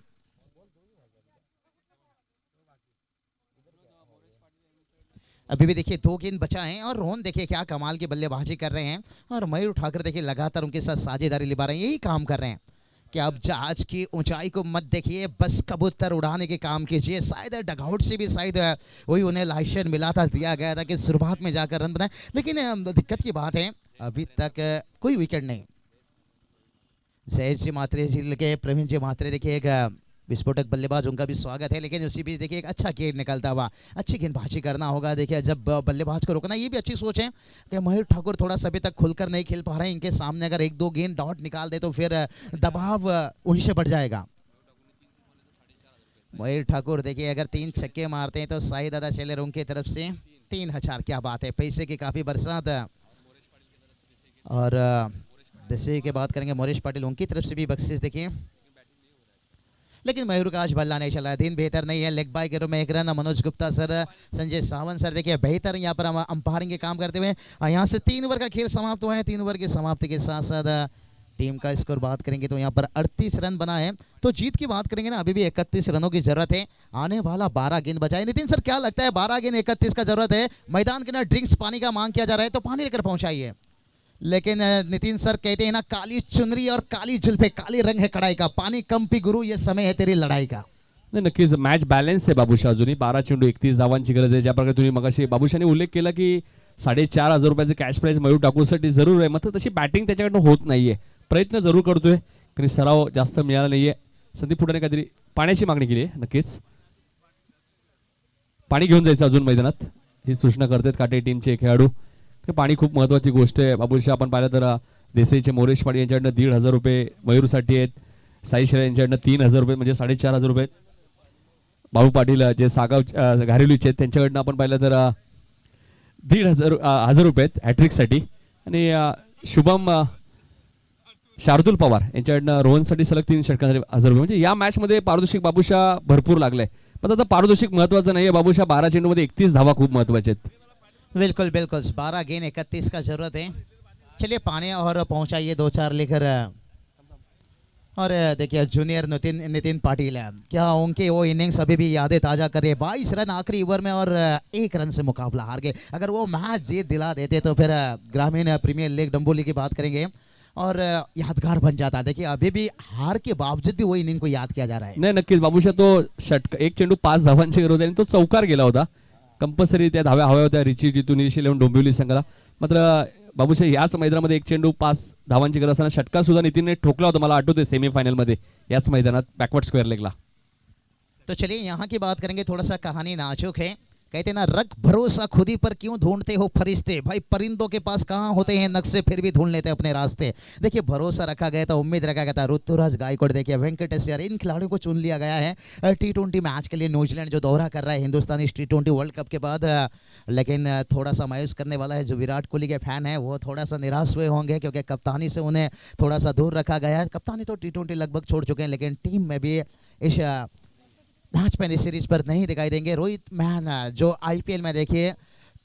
अभी भी देखिए 2 गेंद बचा है, और रोहन देखिए क्या कमाल की बल्लेबाजी कर रहे हैं, और मयूर ठाकुर देखिए लगातार उनके साथ साझेदारी निभा रहे हैं, यही काम कर रहे हैं कि अब जहाज की ऊंचाई को मत देखिए, बस कबूतर उड़ाने के काम कीजिए। शायद डगआउट से भी शायद वही उन्हें लाइसेंस मिला था, दिया गया था कि शुरुआत में जाकर रन बनाए, लेकिन दिक्कत की बात है अभी तक कोई विकेट नहीं। जयेश जी मात्रे जी के प्रवीण जी मात्रे देखिए एक विस्फोटक बल्लेबाज, उनका भी स्वागत है, लेकिन उसी बीच देखिए एक अच्छा गेंद निकलता हुआ, अच्छी गेंदबाजी करना होगा। देखिए जब बल्लेबाज को रोकना, ये भी अच्छी सोच है कि मयूर ठाकुर थोड़ा सा अभी तक खुलकर नहीं खेल पा रहे हैं, इनके सामने अगर 1-2 गेंद डॉट निकाल दे तो फिर दबाव उन्हीं से बढ़ जाएगा। मयूर ठाकुर देखिए अगर 3 छक्के मारते हैं तो साई दादा शेलर उनकी तरफ से 3000, क्या बात है, पैसे की काफ़ी बरसात। और जैसे के बात करेंगे मोरेश पाटिल, उनकी तरफ से भी बख्शिश देखिए, लेकिन मयूर का आज बल्ला नहीं चला, दिन बेहतर नहीं है। लेग बाय के रूप में 1 run, Manoj Gupta sir, Sanjay Sawant sir देखिए बेहतर यहाँ पर अंपायरिंग के काम करते हुए। यहाँ से 3 ओवर का खेल समाप्त हुआ है, 3 ओवर की समाप्ति के साथ साथ टीम का स्कोर बात करेंगे तो यहाँ पर 38 रन बना है। तो जीत की बात करेंगे ना, अभी भी 31 रनों की जरूरत है, आने वाला 12 गेंद बचा है। नितिन सर क्या लगता है, 12 गेंद 31 का जरूरत है, मैदान के ना ड्रिंक्स पानी का मांग किया जा रहा है तो पानी लेकर पहुंचाइए, लेकिन नितिन सर कहते हैं ना, काली चुनरी और काली जुल्फे, काली रंग है कड़ाई का, पानी कम पी गुरु, ये समय है तेरी लड़ाई का। नाही, नक्कीच मॅच बॅलन्स आहे बाबूशा, अजूनही 12 चेंडू 31 धावांची गरज आहे. ज्या प्रकारे तुम्ही मगाशी बाबूशाने उल्लेख केला की 4,500 रुपयाचं कॅश प्राइज मयूर ठाकूरसाठी जरूर आहे, मात्र तशी बॅटिंग त्याच्याकडनं होत नाहीये, प्रयत्न जरूर करतोय, कारण सराव जास्त मिळाला नाहीये. संदीप फुटाने काहीतरी पाण्याची मागणी केली आहे, नक्कीच पाणी घेऊन जायचं अजून मैदानात, ही सूचना करतात काटे टीमचे खेळाडू. पाणी खूप महत्वाची गोष्ट आहे बाबूशा. आपण पाहिलं तर देसाईचे मोरेश पाटील यांच्याकडनं 1,500 रुपये मयूरसाठी आहेत, साई शेळ्या यांच्याकडनं 3,000 रुपये म्हणजे 4,500 रुपये. बाबू पाटील जे सागाव घारिवलीचे आहेत त्यांच्याकडनं आपण पाहिलं तर 1,500 रुपये आहेत हॅट्रिकसाठी. आणि शुभम शार्दूल पवार यांच्याकडनं रोहनसाठी सलग 3 षटकांसाठी 1,000 रुपये. म्हणजे या मॅचमध्ये पारितोषिक बाबूशा भरपूर लागलंय, पण आता पारितोषिक महत्वाचं नाहीये बाबूशा. 12 चेंडूमध्ये 31 धावा खूप महत्वाच्या आहेत. बिल्कुल बिल्कुल, 12 गेंद 31 का जरूरत है। चलिए पानी और पहुंचाइए 2-4 लेकर। और देखिए जूनियर नितिन नितिन पाटिल है, क्या उनके वो इनिंग्स अभी भी यादें ताज़ा कर रहे हैं। 22 रन आखिरी ओवर में और 1 रन से मुकाबला हार गए। अगर वो मैच जीत दिला देते तो फिर ग्रामीण प्रीमियर लीग डंबोली की बात करेंगे और यादगार बन जाता। देखिए अभी भी हार के बावजूद भी वो इनिंग को याद किया जा रहा है। नाही नक्कीच बाबूशा तो षटक एक चेंडू 5 धावांची गरज होती आणि तो चौकार गेला होता. कंपल्सरी त्या धाव्या हव्या होत्या रिची जितून इलेवन डोंबिवली संघाला. मात्र बाबूशा याच मैदानामध्ये एक चेंडू 5 धावांची गरज असताना षटकार सुद्धा नितीनने ठोकला होता. मला आठवते सेमीफायनल मध्ये याच मैदानात बॅकवर्ड स्क्वेअर लेगला. तो चलिए यहाँ की बात करेंगे, थोड़ा सा कहानी नाजुक है। कहते ना रख भरोसा खुद ही पर क्यों ढूंढते हो फरिश्ते, भाई परिंदों के पास कहाँ होते हैं नक्शे, फिर भी ढूंढ लेते हैं अपने रास्ते। देखिए भरोसा रखा गया था, उम्मीद रखा गया था। ऋतुराज गायकवाड़, देखिए वेंकटेश यार, इन खिलाड़ियों को चुन लिया गया है T20 मैच के लिए। न्यूजीलैंड जो दौरा कर रहा है हिंदुस्तान इस T20 वर्ल्ड कप के बाद, लेकिन थोड़ा सा मायूस करने वाला है जो विराट कोहली के फैन है, वो थोड़ा सा निराश हुए होंगे क्योंकि कप्तानी से उन्हें थोड़ा सा दूर रखा गया है। कप्तानी तो T20 लगभग छोड़ चुके हैं, लेकिन टीम में भी इस मैच में सीरीज पर नहीं दिखाई देंगे। रोहित मैन जो IPL में देखिए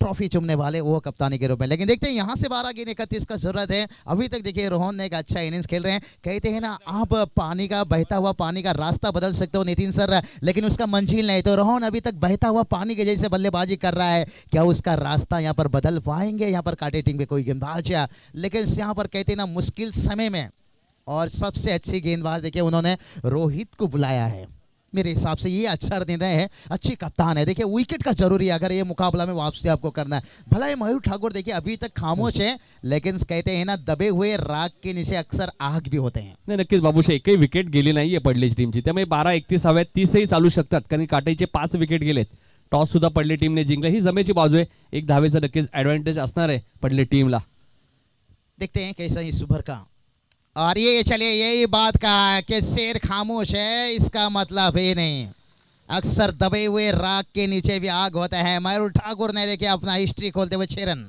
ट्रॉफी चुमने वाले, वो कप्तानी के रूप में। लेकिन देखते हैं यहाँ से 12 गेंद 31 का जरूरत है। अभी तक देखिए रोहन ने एक अच्छा इनिंग्स खेल रहे हैं। कहते हैं ना आप पानी का बहता हुआ पानी का रास्ता बदल सकते हो नितिन सर, लेकिन उसका मंजिल नहीं। तो रोहन अभी तक बहता हुआ पानी के जैसे बल्लेबाजी कर रहा है, क्या उसका रास्ता यहाँ पर बदल पाएंगे? यहाँ पर कांटे टीम पे कोई गेंदबाज है, लेकिन यहाँ पर कहते हैं ना मुश्किल समय में और सबसे अच्छी गेंदबाज देखिए उन्होंने रोहित को बुलाया है। मेरे हिसाब से ये अच्छा निर्णय है, अच्छी कप्तान है। देखिए विकेट का जरूरी है अगर ये मुकाबला में वापसी आपको करना है। भला ये मयूर ठाकुर देखिए अभी तक खामोश है, लेकिन कहते हैं ना दबे हुए राग के नीचे अक्सर आग भी होते हैं। नाही नक्कीच बाबूशा एकही विकेट गेली नाहीये पडलेची टीमची, त्यामुळे 12-31 हव्यात 30ही चालू शकतात कारण काटाईचे 5 विकेट गेलेत. टॉस सुद्धा पडले टीमने जिंकले, ही जमेची बाजू आहे. एक धावेचा नक्कीच ऍडव्हान्टेज असणार आहे पडले टीमला. देखते हैं कैसा इस सुभर का। और ये चलिए यही बात का कि शेर खामोश है इसका मतलब ही नहीं, अक्सर दबे हुए राग के नीचे भी आग होता है। मयूर ठाकुर ने देखिए अपना हिस्ट्री खोलते हुए 6 रन।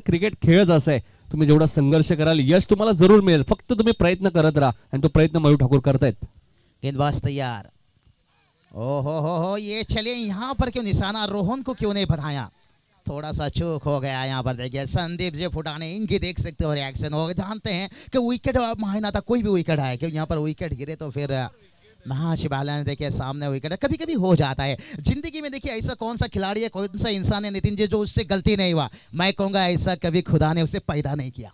क्रिकेट खेळच असा आहे, तुम्ही जेवढा संघर्ष कराल यश तुम्हाला जरूर मिळेल. फक्त तुम्ही प्रयत्न करत राहा आणि तो प्रयत्न मयूर ठाकूर करतायत. गेंदबाज तैयार। ओ हो ये चलिए यहाँ पर क्यों निशाना रोहन को क्यों नहीं बनाया? थोड़ा सा चूक हो गया यहाँ पर। देखिए संदीप जी फुटाने इनकी देख सकते हो रिएक्शन हो, जानते हैं कि विकेट मायना था, कोई भी विकेट आए क्योंकि यहाँ पर विकेट गिरे तो फिर मैच बैलेंस देखिए सामने विकेट है। कभी कभी हो जाता है जिंदगी में। देखिए ऐसा कौन सा खिलाड़ी है, कौन सा इंसान है नितिन जी जो उससे गलती नहीं हुआ? मैं कहूँगा ऐसा कभी खुदा ने उसे पैदा नहीं किया,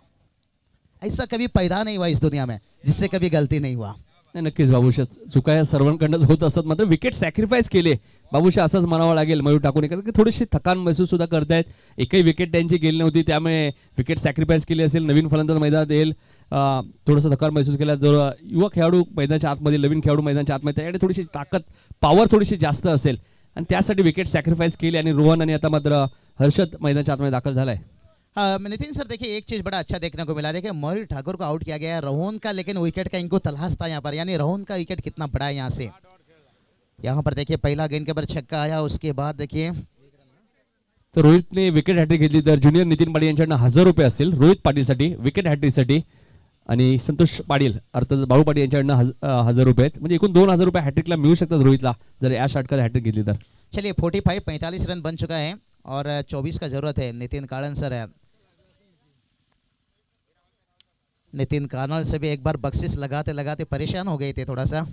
ऐसा कभी पैदा नहीं हुआ इस दुनिया में जिससे कभी गलती नहीं हुआ। नाही नक्कीच बाबूशा चुका या सर्वांकडूनच होत असतात, मात्र विकेट सॅक्रिफाईस केले बाबूशा असंच म्हणावं लागेल मयूर ठाकूरने, कारण की थोडीशी थकान महसूस सुद्धा करतायत. एकही विकेट त्यांची गेली नव्हती, त्यामुळे विकेट सॅक्रिफाईस केली असेल. नवीन फलंदाज मैदानात येईल, थोडंसं थकान महसूस केला. जो युवा खेळाडू मैदानाच्या आतमध्ये, नवीन खेळाडू मैदानाच्या आतमध्ये, त्याच्याकडे थोडीशी ताकद पॉवर थोडीशी जास्त असेल आणि त्यासाठी विकेट सॅक्रिफाईस केली. आणि रोहन आणि आता मात्र हर्षद मैदानाच्या आतमध्ये दाखल झालाय. नितिन सर देखिए एक चीज़ बड़ा अच्छा देखने को मिला। देखिए मयूर ठाकुर को आउट किया गया है रोहन का, लेकिन विकेट का इनको तलाश था यहाँ पर, यानी रोहन का विकेट कितना बड़ा है यहाँ से। यहाँ पर देखिए पहला गेंद के ऊपर छक्का आया, उसके बाद देखिए तर रोहितने विकेट हॅट्रिक घेतली तर ज्युनियर नितीन पाटील यांच्याकडनं 1000 रुपये असतील रोहित पाटीलसाठी विकेट हॅट्रिकसाठी, आणि संतोष पाटील अर्थात बाळू पाटील यांच्याकडनं 1000 रुपये आहेत. म्हणजे एकूण 2000 रुपये हॅट्रिकला मिळू शकतात रोहितला जर या षटकात हॅट्रिक घेतली तर. चलिए 45 रन बन चुका है और 24 का जरूरत है। नितिन कालन सर है, नितिन कानल से भी एक बार बख्शिश लगाते लगाते परेशान हो गए थे थोड़ा सा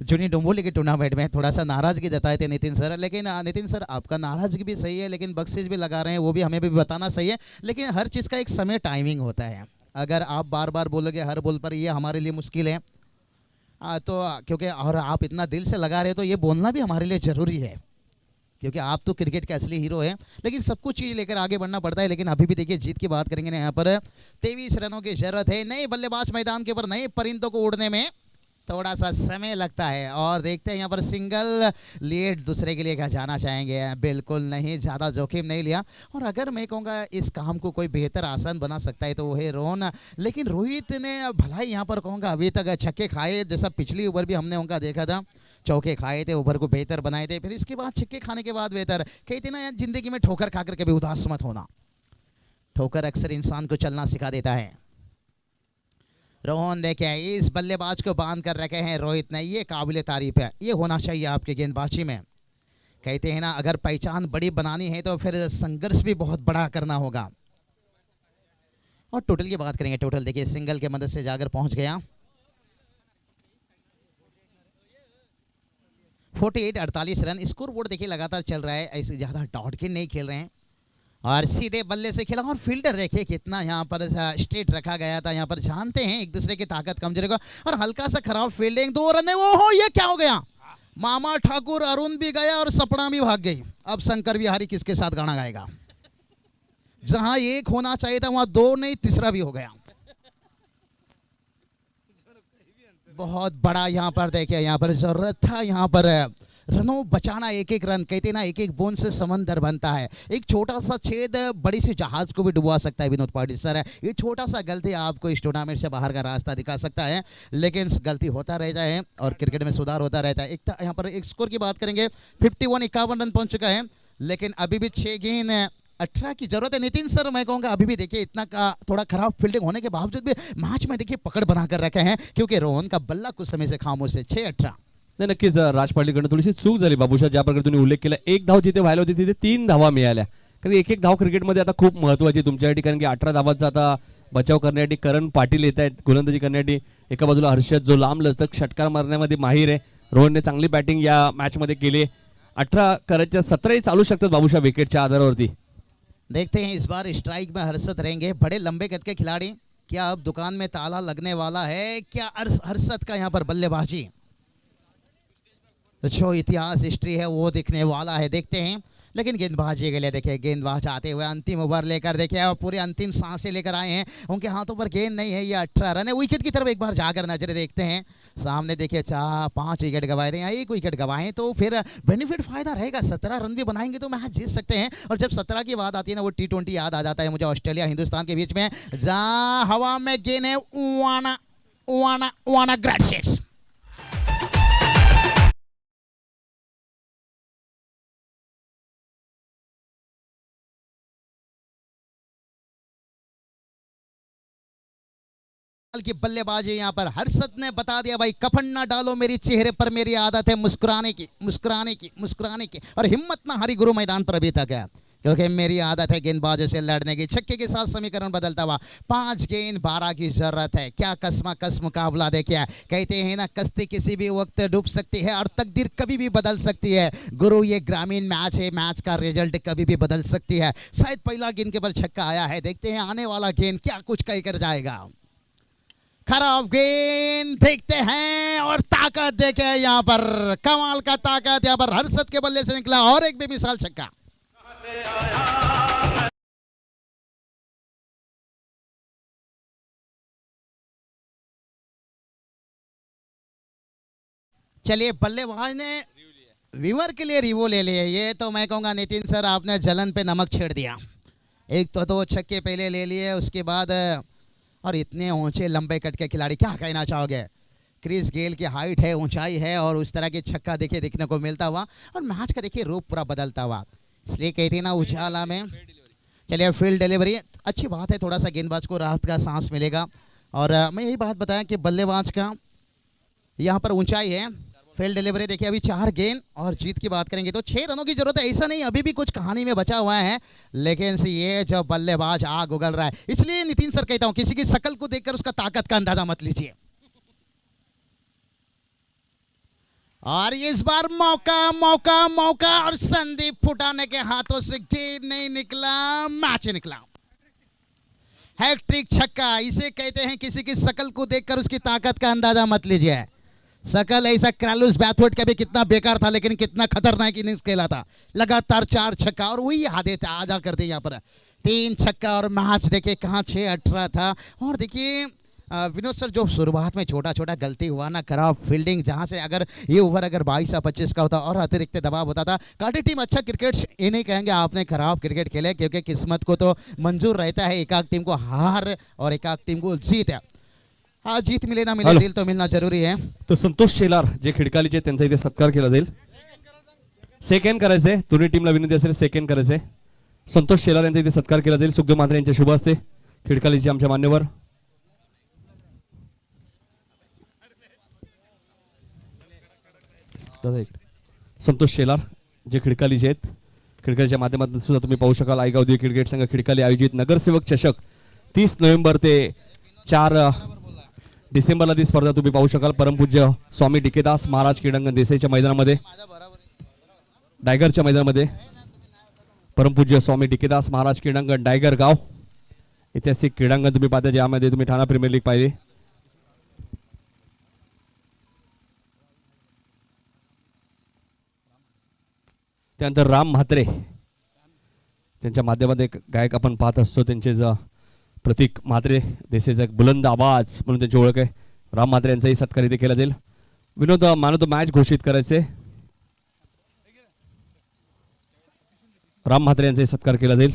जूनियर डोंबोली के टूर्नामेंट में थोड़ा सा नाराजगी जताए थे नितिन सर। लेकिन नितिन सर आपका नाराजगी भी सही है, लेकिन बख्शिश भी लगा रहे हैं, वो भी हमें भी बताना सही है। लेकिन हर चीज़ का एक समय टाइमिंग होता है। अगर आप बार बार बोलोगे हर बॉल पर, ये हमारे लिए मुश्किल है। तो क्योंकि और आप इतना दिल से लगा रहे हो तो ये बोलना भी हमारे लिए ज़रूरी है, क्योंकि आप तो क्रिकेट के असली हीरो हैं। लेकिन सब कुछ चीज़ लेकर आगे बढ़ना पड़ता है। लेकिन अभी भी देखिए जीत की बात करेंगे ना, यहाँ पर 23 रनों की जरूरत है। नए बल्लेबाज मैदान के ऊपर, नए परिंदों को उड़ने में थोड़ा सा समय लगता है। और देखते हैं यहाँ पर सिंगल लीड दूसरे के लिए क्या जाना चाहेंगे? बिल्कुल नहीं, ज़्यादा जोखिम नहीं लिया। और अगर मैं कहूँगा इस काम को कोई बेहतर आसान बना सकता है तो वो है रोहन। लेकिन रोहित ने भलाई यहाँ पर कहूँगा अभी तक छक्के खाए, जैसा पिछली ओवर भी हमने उनका देखा था, चौके खाए थे, ओवर को बेहतर बनाए थे, फिर इसके बाद छक्के खाने के बाद बेहतर। कहते ना यार जिंदगी में ठोकर खाकर कभी उदास मत होना, ठोकर अक्सर इंसान को चलना सिखा देता है। रोहन देखे इस बल्लेबाज को बांध कर रखे हैं रोहित ने, ये काबिल तारीफ है, ये होना चाहिए आपके गेंदबाजी में। कहते हैं ना अगर पहचान बड़ी बनानी है तो फिर संघर्ष भी बहुत बड़ा करना होगा। और टोटल की बात करेंगे, टोटल देखिए सिंगल के मदद से जाकर पहुंच गया 48 रन। स्कोर बोर्ड देखिए लगातार चल रहा है, ऐसे ज़्यादा डॉट के नहीं खेल रहे हैं और सीधे बल्ले से खेला। और फील्डर देखिए कितना यहाँ पर स्ट्रेट रखा गया था, यहाँ पर जानते हैं एक दूसरे की ताकत कमजोरी को। और हल्का सा खराब फील्डिंग, 2 रन है वो हो, ये क्या हो गया। मामा ठाकुर अरुण भी गया और सपना भी भाग गई। अब शंकर बिहारी किसके साथ गाना गाएगा। जहां एक होना चाहिए था वहां 2 नहीं, तीसरा भी हो गया। बहुत बड़ा यहाँ पर देखिए, यहाँ पर जरूरत था यहाँ पर रनों बचाना। एक एक रन कहते ना एक एक बूंद से समंदर बनता है। एक छोटा सा छेद बड़ी सी जहाज को भी डुबा सकता है। विनोद पाटिल सर है, ये छोटा सा गलती आपको इस टूर्नामेंट से बाहर का रास्ता दिखा सकता है, लेकिन गलती होता रहता है और क्रिकेट में सुधार होता रहता है। एक यहाँ पर एक स्कोर की बात करेंगे, 51 रन पहुंच चुका है, लेकिन अभी भी 6 गेंद 18 की जरूरत है। नितिन सर मैं कहूंगा अभी भी देखिए इतना का थोड़ा खराब फील्डिंग होने के बावजूद भी मैच में देखिए पकड़ बना कर रखे हैं, क्योंकि रोहन का बल्ला कुछ समय से खामोश है। 6-18 नाही, नक्कीच राज पाटीलकडनं थोडीशी चूक झाली बाबूशा, ज्या प्रकारे तुम्ही उल्लेख केला। 1 धाव जिथे व्हायला होती तिथे 3 धावा मिळाल्या, कारण एक धाव क्रिकेटमध्ये आता खूप महत्त्वाची तुमच्यासाठी, कारण की 18 धावांचा आता बचाव करण्यासाठी करण पाटील येत आहेत गोलंदाजी करण्यासाठी। एका बाजूला हर्षद जो लांब लचक षटकार मारण्यामध्ये माहीर आहे, रोहनने चांगली बॅटिंग या मॅचमध्ये केली। 18 करायच्या 17 चालू शकतात बाबूशा विकेटच्या आधारावरती। देखते हैं इस बार स्ट्राइक में हर्षद रहेंगे, बड़े लंबे कद के खिलाड़ी। क्या अब दुकान में ताला लगने वाला है क्या हर्षद का यहाँ पर बल्लेबाजी, जो इतिहास हिस्ट्री है वो दिखने वाला है। देखते हैं, लेकिन गेंदबाजी के लिए देखिए गेंदबाज आते हुए अंतिम ओवर लेकर देखिए पूरे अंतिम सांसें लेकर आए हैं। उनके हाथों पर गेंद नहीं है, ये 18 रन है। विकेट की तरफ एक बार जाकर नजर देखते हैं, सामने देखिए 5 विकेट गंवाए थे, यहाँ 1 विकेट गंवाए तो फिर बेनिफिट फायदा रहेगा। 17 रन भी बनाएंगे तो मैच जीत सकते हैं। और जब 17 की बात आती है ना, वो T20 याद आ जाता है मुझे, ऑस्ट्रेलिया हिंदुस्तान के बीच में, जहाँ हवा में गेंद है वाना वाना वाना ग्रेट सिक्स। की बल्लेबाजी यहाँ पर हर्षद ने बता दिया, भाई कफन ना डालो मेरी चेहरे पर, मेरी आदत है मुस्कुराने की मुस्कुराने की मुस्कुराने की, और हिम्मत ना हारी गुरु मैदान पर अभी तक है, क्योंकि मेरी आदत है गेंदबाजों से लड़ने की। छक्के के साथ समीकरण बदलता हुआ, 5 गेंद 12 की जरूरत है। क्या कसमा कस मुकाबला देखिए, कहते हैं ना कश्ती किसी भी वक्त डूब सकती है और तकदीर कभी भी बदल सकती है। गुरु ये ग्रामीण मैच है, मैच का रिजल्ट कभी भी बदल सकती है। शायद पहला गेंद के पर छक्का आया है, देखते हैं आने वाला गेंद क्या कुछ कहकर जाएगा। खराब गेंद देखते हैं और ताकत देखे यहाँ पर, कमाल का ताकत यहाँ पर हर्षद के बल्ले से निकला और एक बेमिसाल छक्का। चलिए बल्लेबाज ने विवर के लिए रिवो ले लिए, ये तो मैं कहूंगा नितिन सर आपने जलन पे नमक छेड़ दिया। एक तो 2 छक्के पहले ले लिए, उसके बाद और इतने ऊंचे लंबे कट के खिलाड़ी, क्या कहना चाहोगे। क्रिस गेल की हाइट है, ऊंचाई है और उस तरह के छक्का देखिए देखने को मिलता हुआ और मैच का देखिए रूप पूरा बदलता हुआ, इसलिए कहते हैं ना उजाला में। चलिए फील्ड डिलीवरी अच्छी बात है, थोड़ा सा गेंदबाज को राहत का सांस मिलेगा। और मैं यही बात बताया कि बल्लेबाज का यहाँ पर ऊंचाई है। फील्ड डिलीवरी देखिए, अभी 4 गेंद और जीत की बात करेंगे तो 6 रनों की जरूरत है, ऐसा नहीं अभी भी कुछ कहानी में बचा हुआ है, लेकिन ये जब बल्लेबाज आग उगल रहा है, इसलिए नितिन सर कहता हूं किसी की शकल को देखकर उसका ताकत का अंदाजा मत लीजिए। और इस बार मौका मौका मौका और संदीप फुटाने के हाथों से गेंद नहीं निकला, मैच निकला। हैट्रिक छक्का, इसे कहते हैं किसी की शकल को देखकर उसकी ताकत का अंदाजा मत लीजिए। सकल ऐसा क्रैलुस बैथवर्ड का भी कितना बेकार था, लेकिन कितना खतरनाक इनिंग्स खेला था। लगातार 4 छक्का और वही आदत आजा करते यहाँ पर 3 छक्का और मैच देखिए कहाँ 6-18 था। और देखिए विनोद सर जो शुरुआत में छोटा छोटा गलती हुआ ना, खराब फील्डिंग, जहाँ से अगर ये ओवर अगर 22 या 25 का होता और अतिरिक्त दबाव होता था। काटी टीम अच्छा क्रिकेट ये नहीं कहेंगे आपने खराब क्रिकेट खेले, क्योंकि किस्मत को तो मंजूर रहता है, एक टीम को हार और एक टीम को जीत है। हाँ, जीत मिले ना मिले, दिल तो मिलना जरूरी है। तर संतोष शेलार जे खिडकालीचे त्यांचा इथे सत्कार केला जाईल, सेकंड करायचे, दोन्ही टीमला विनंती असेल सेकंड करायचे। संतोष शेलार यांचा इथे सत्कार केला जाईल, सुखदेव म्हात्रे यांच्या शुभ हस्ते खिडकालीचे आमच्या मान्यवर। दादा इकडे. संतोष शेलार जे खिडकालीचे आहेत, खिडकालीच्या माध्यमातून सुद्धा तुम्ही पाहू शकाल आयगाव देवी क्रिकेट संघ खिडकाली आयोजित नगरसेवक चषक 30 नोव्हेंबर ते 4 डिसेंबरला ती स्पर्धा तुम्ही पाहू शकाल. परमपूज्य स्वामी डिकेदास महाराज क्रीडांगण देसाईच्या मैदानामध्ये, डायगरच्या मैदानामध्ये परमपूज्य स्वामी डिकेदास महाराज क्रीडांगण डायगर गाव, ऐतिहासिक क्रीडांगण तुम्ही पाहता, ज्यामध्ये तुम्ही ठाणा प्रीमियर लीग पाहिजे. त्यानंतर राम म्हात्रे त्यांच्या माध्यमात एक गायक आपण पाहत असतो, त्यांचे प्रतीक म्हात्रे देसाईचा एक बुलंद आवाज म्हणून त्यांची ओळख आहे. राम म्हात्रे यांचाही सत्कार इथे केला जाईल. विनोद मॅन ऑफ द मॅच घोषित करायचे, राम म्हात्रे यांचाही सत्कार केला जाईल.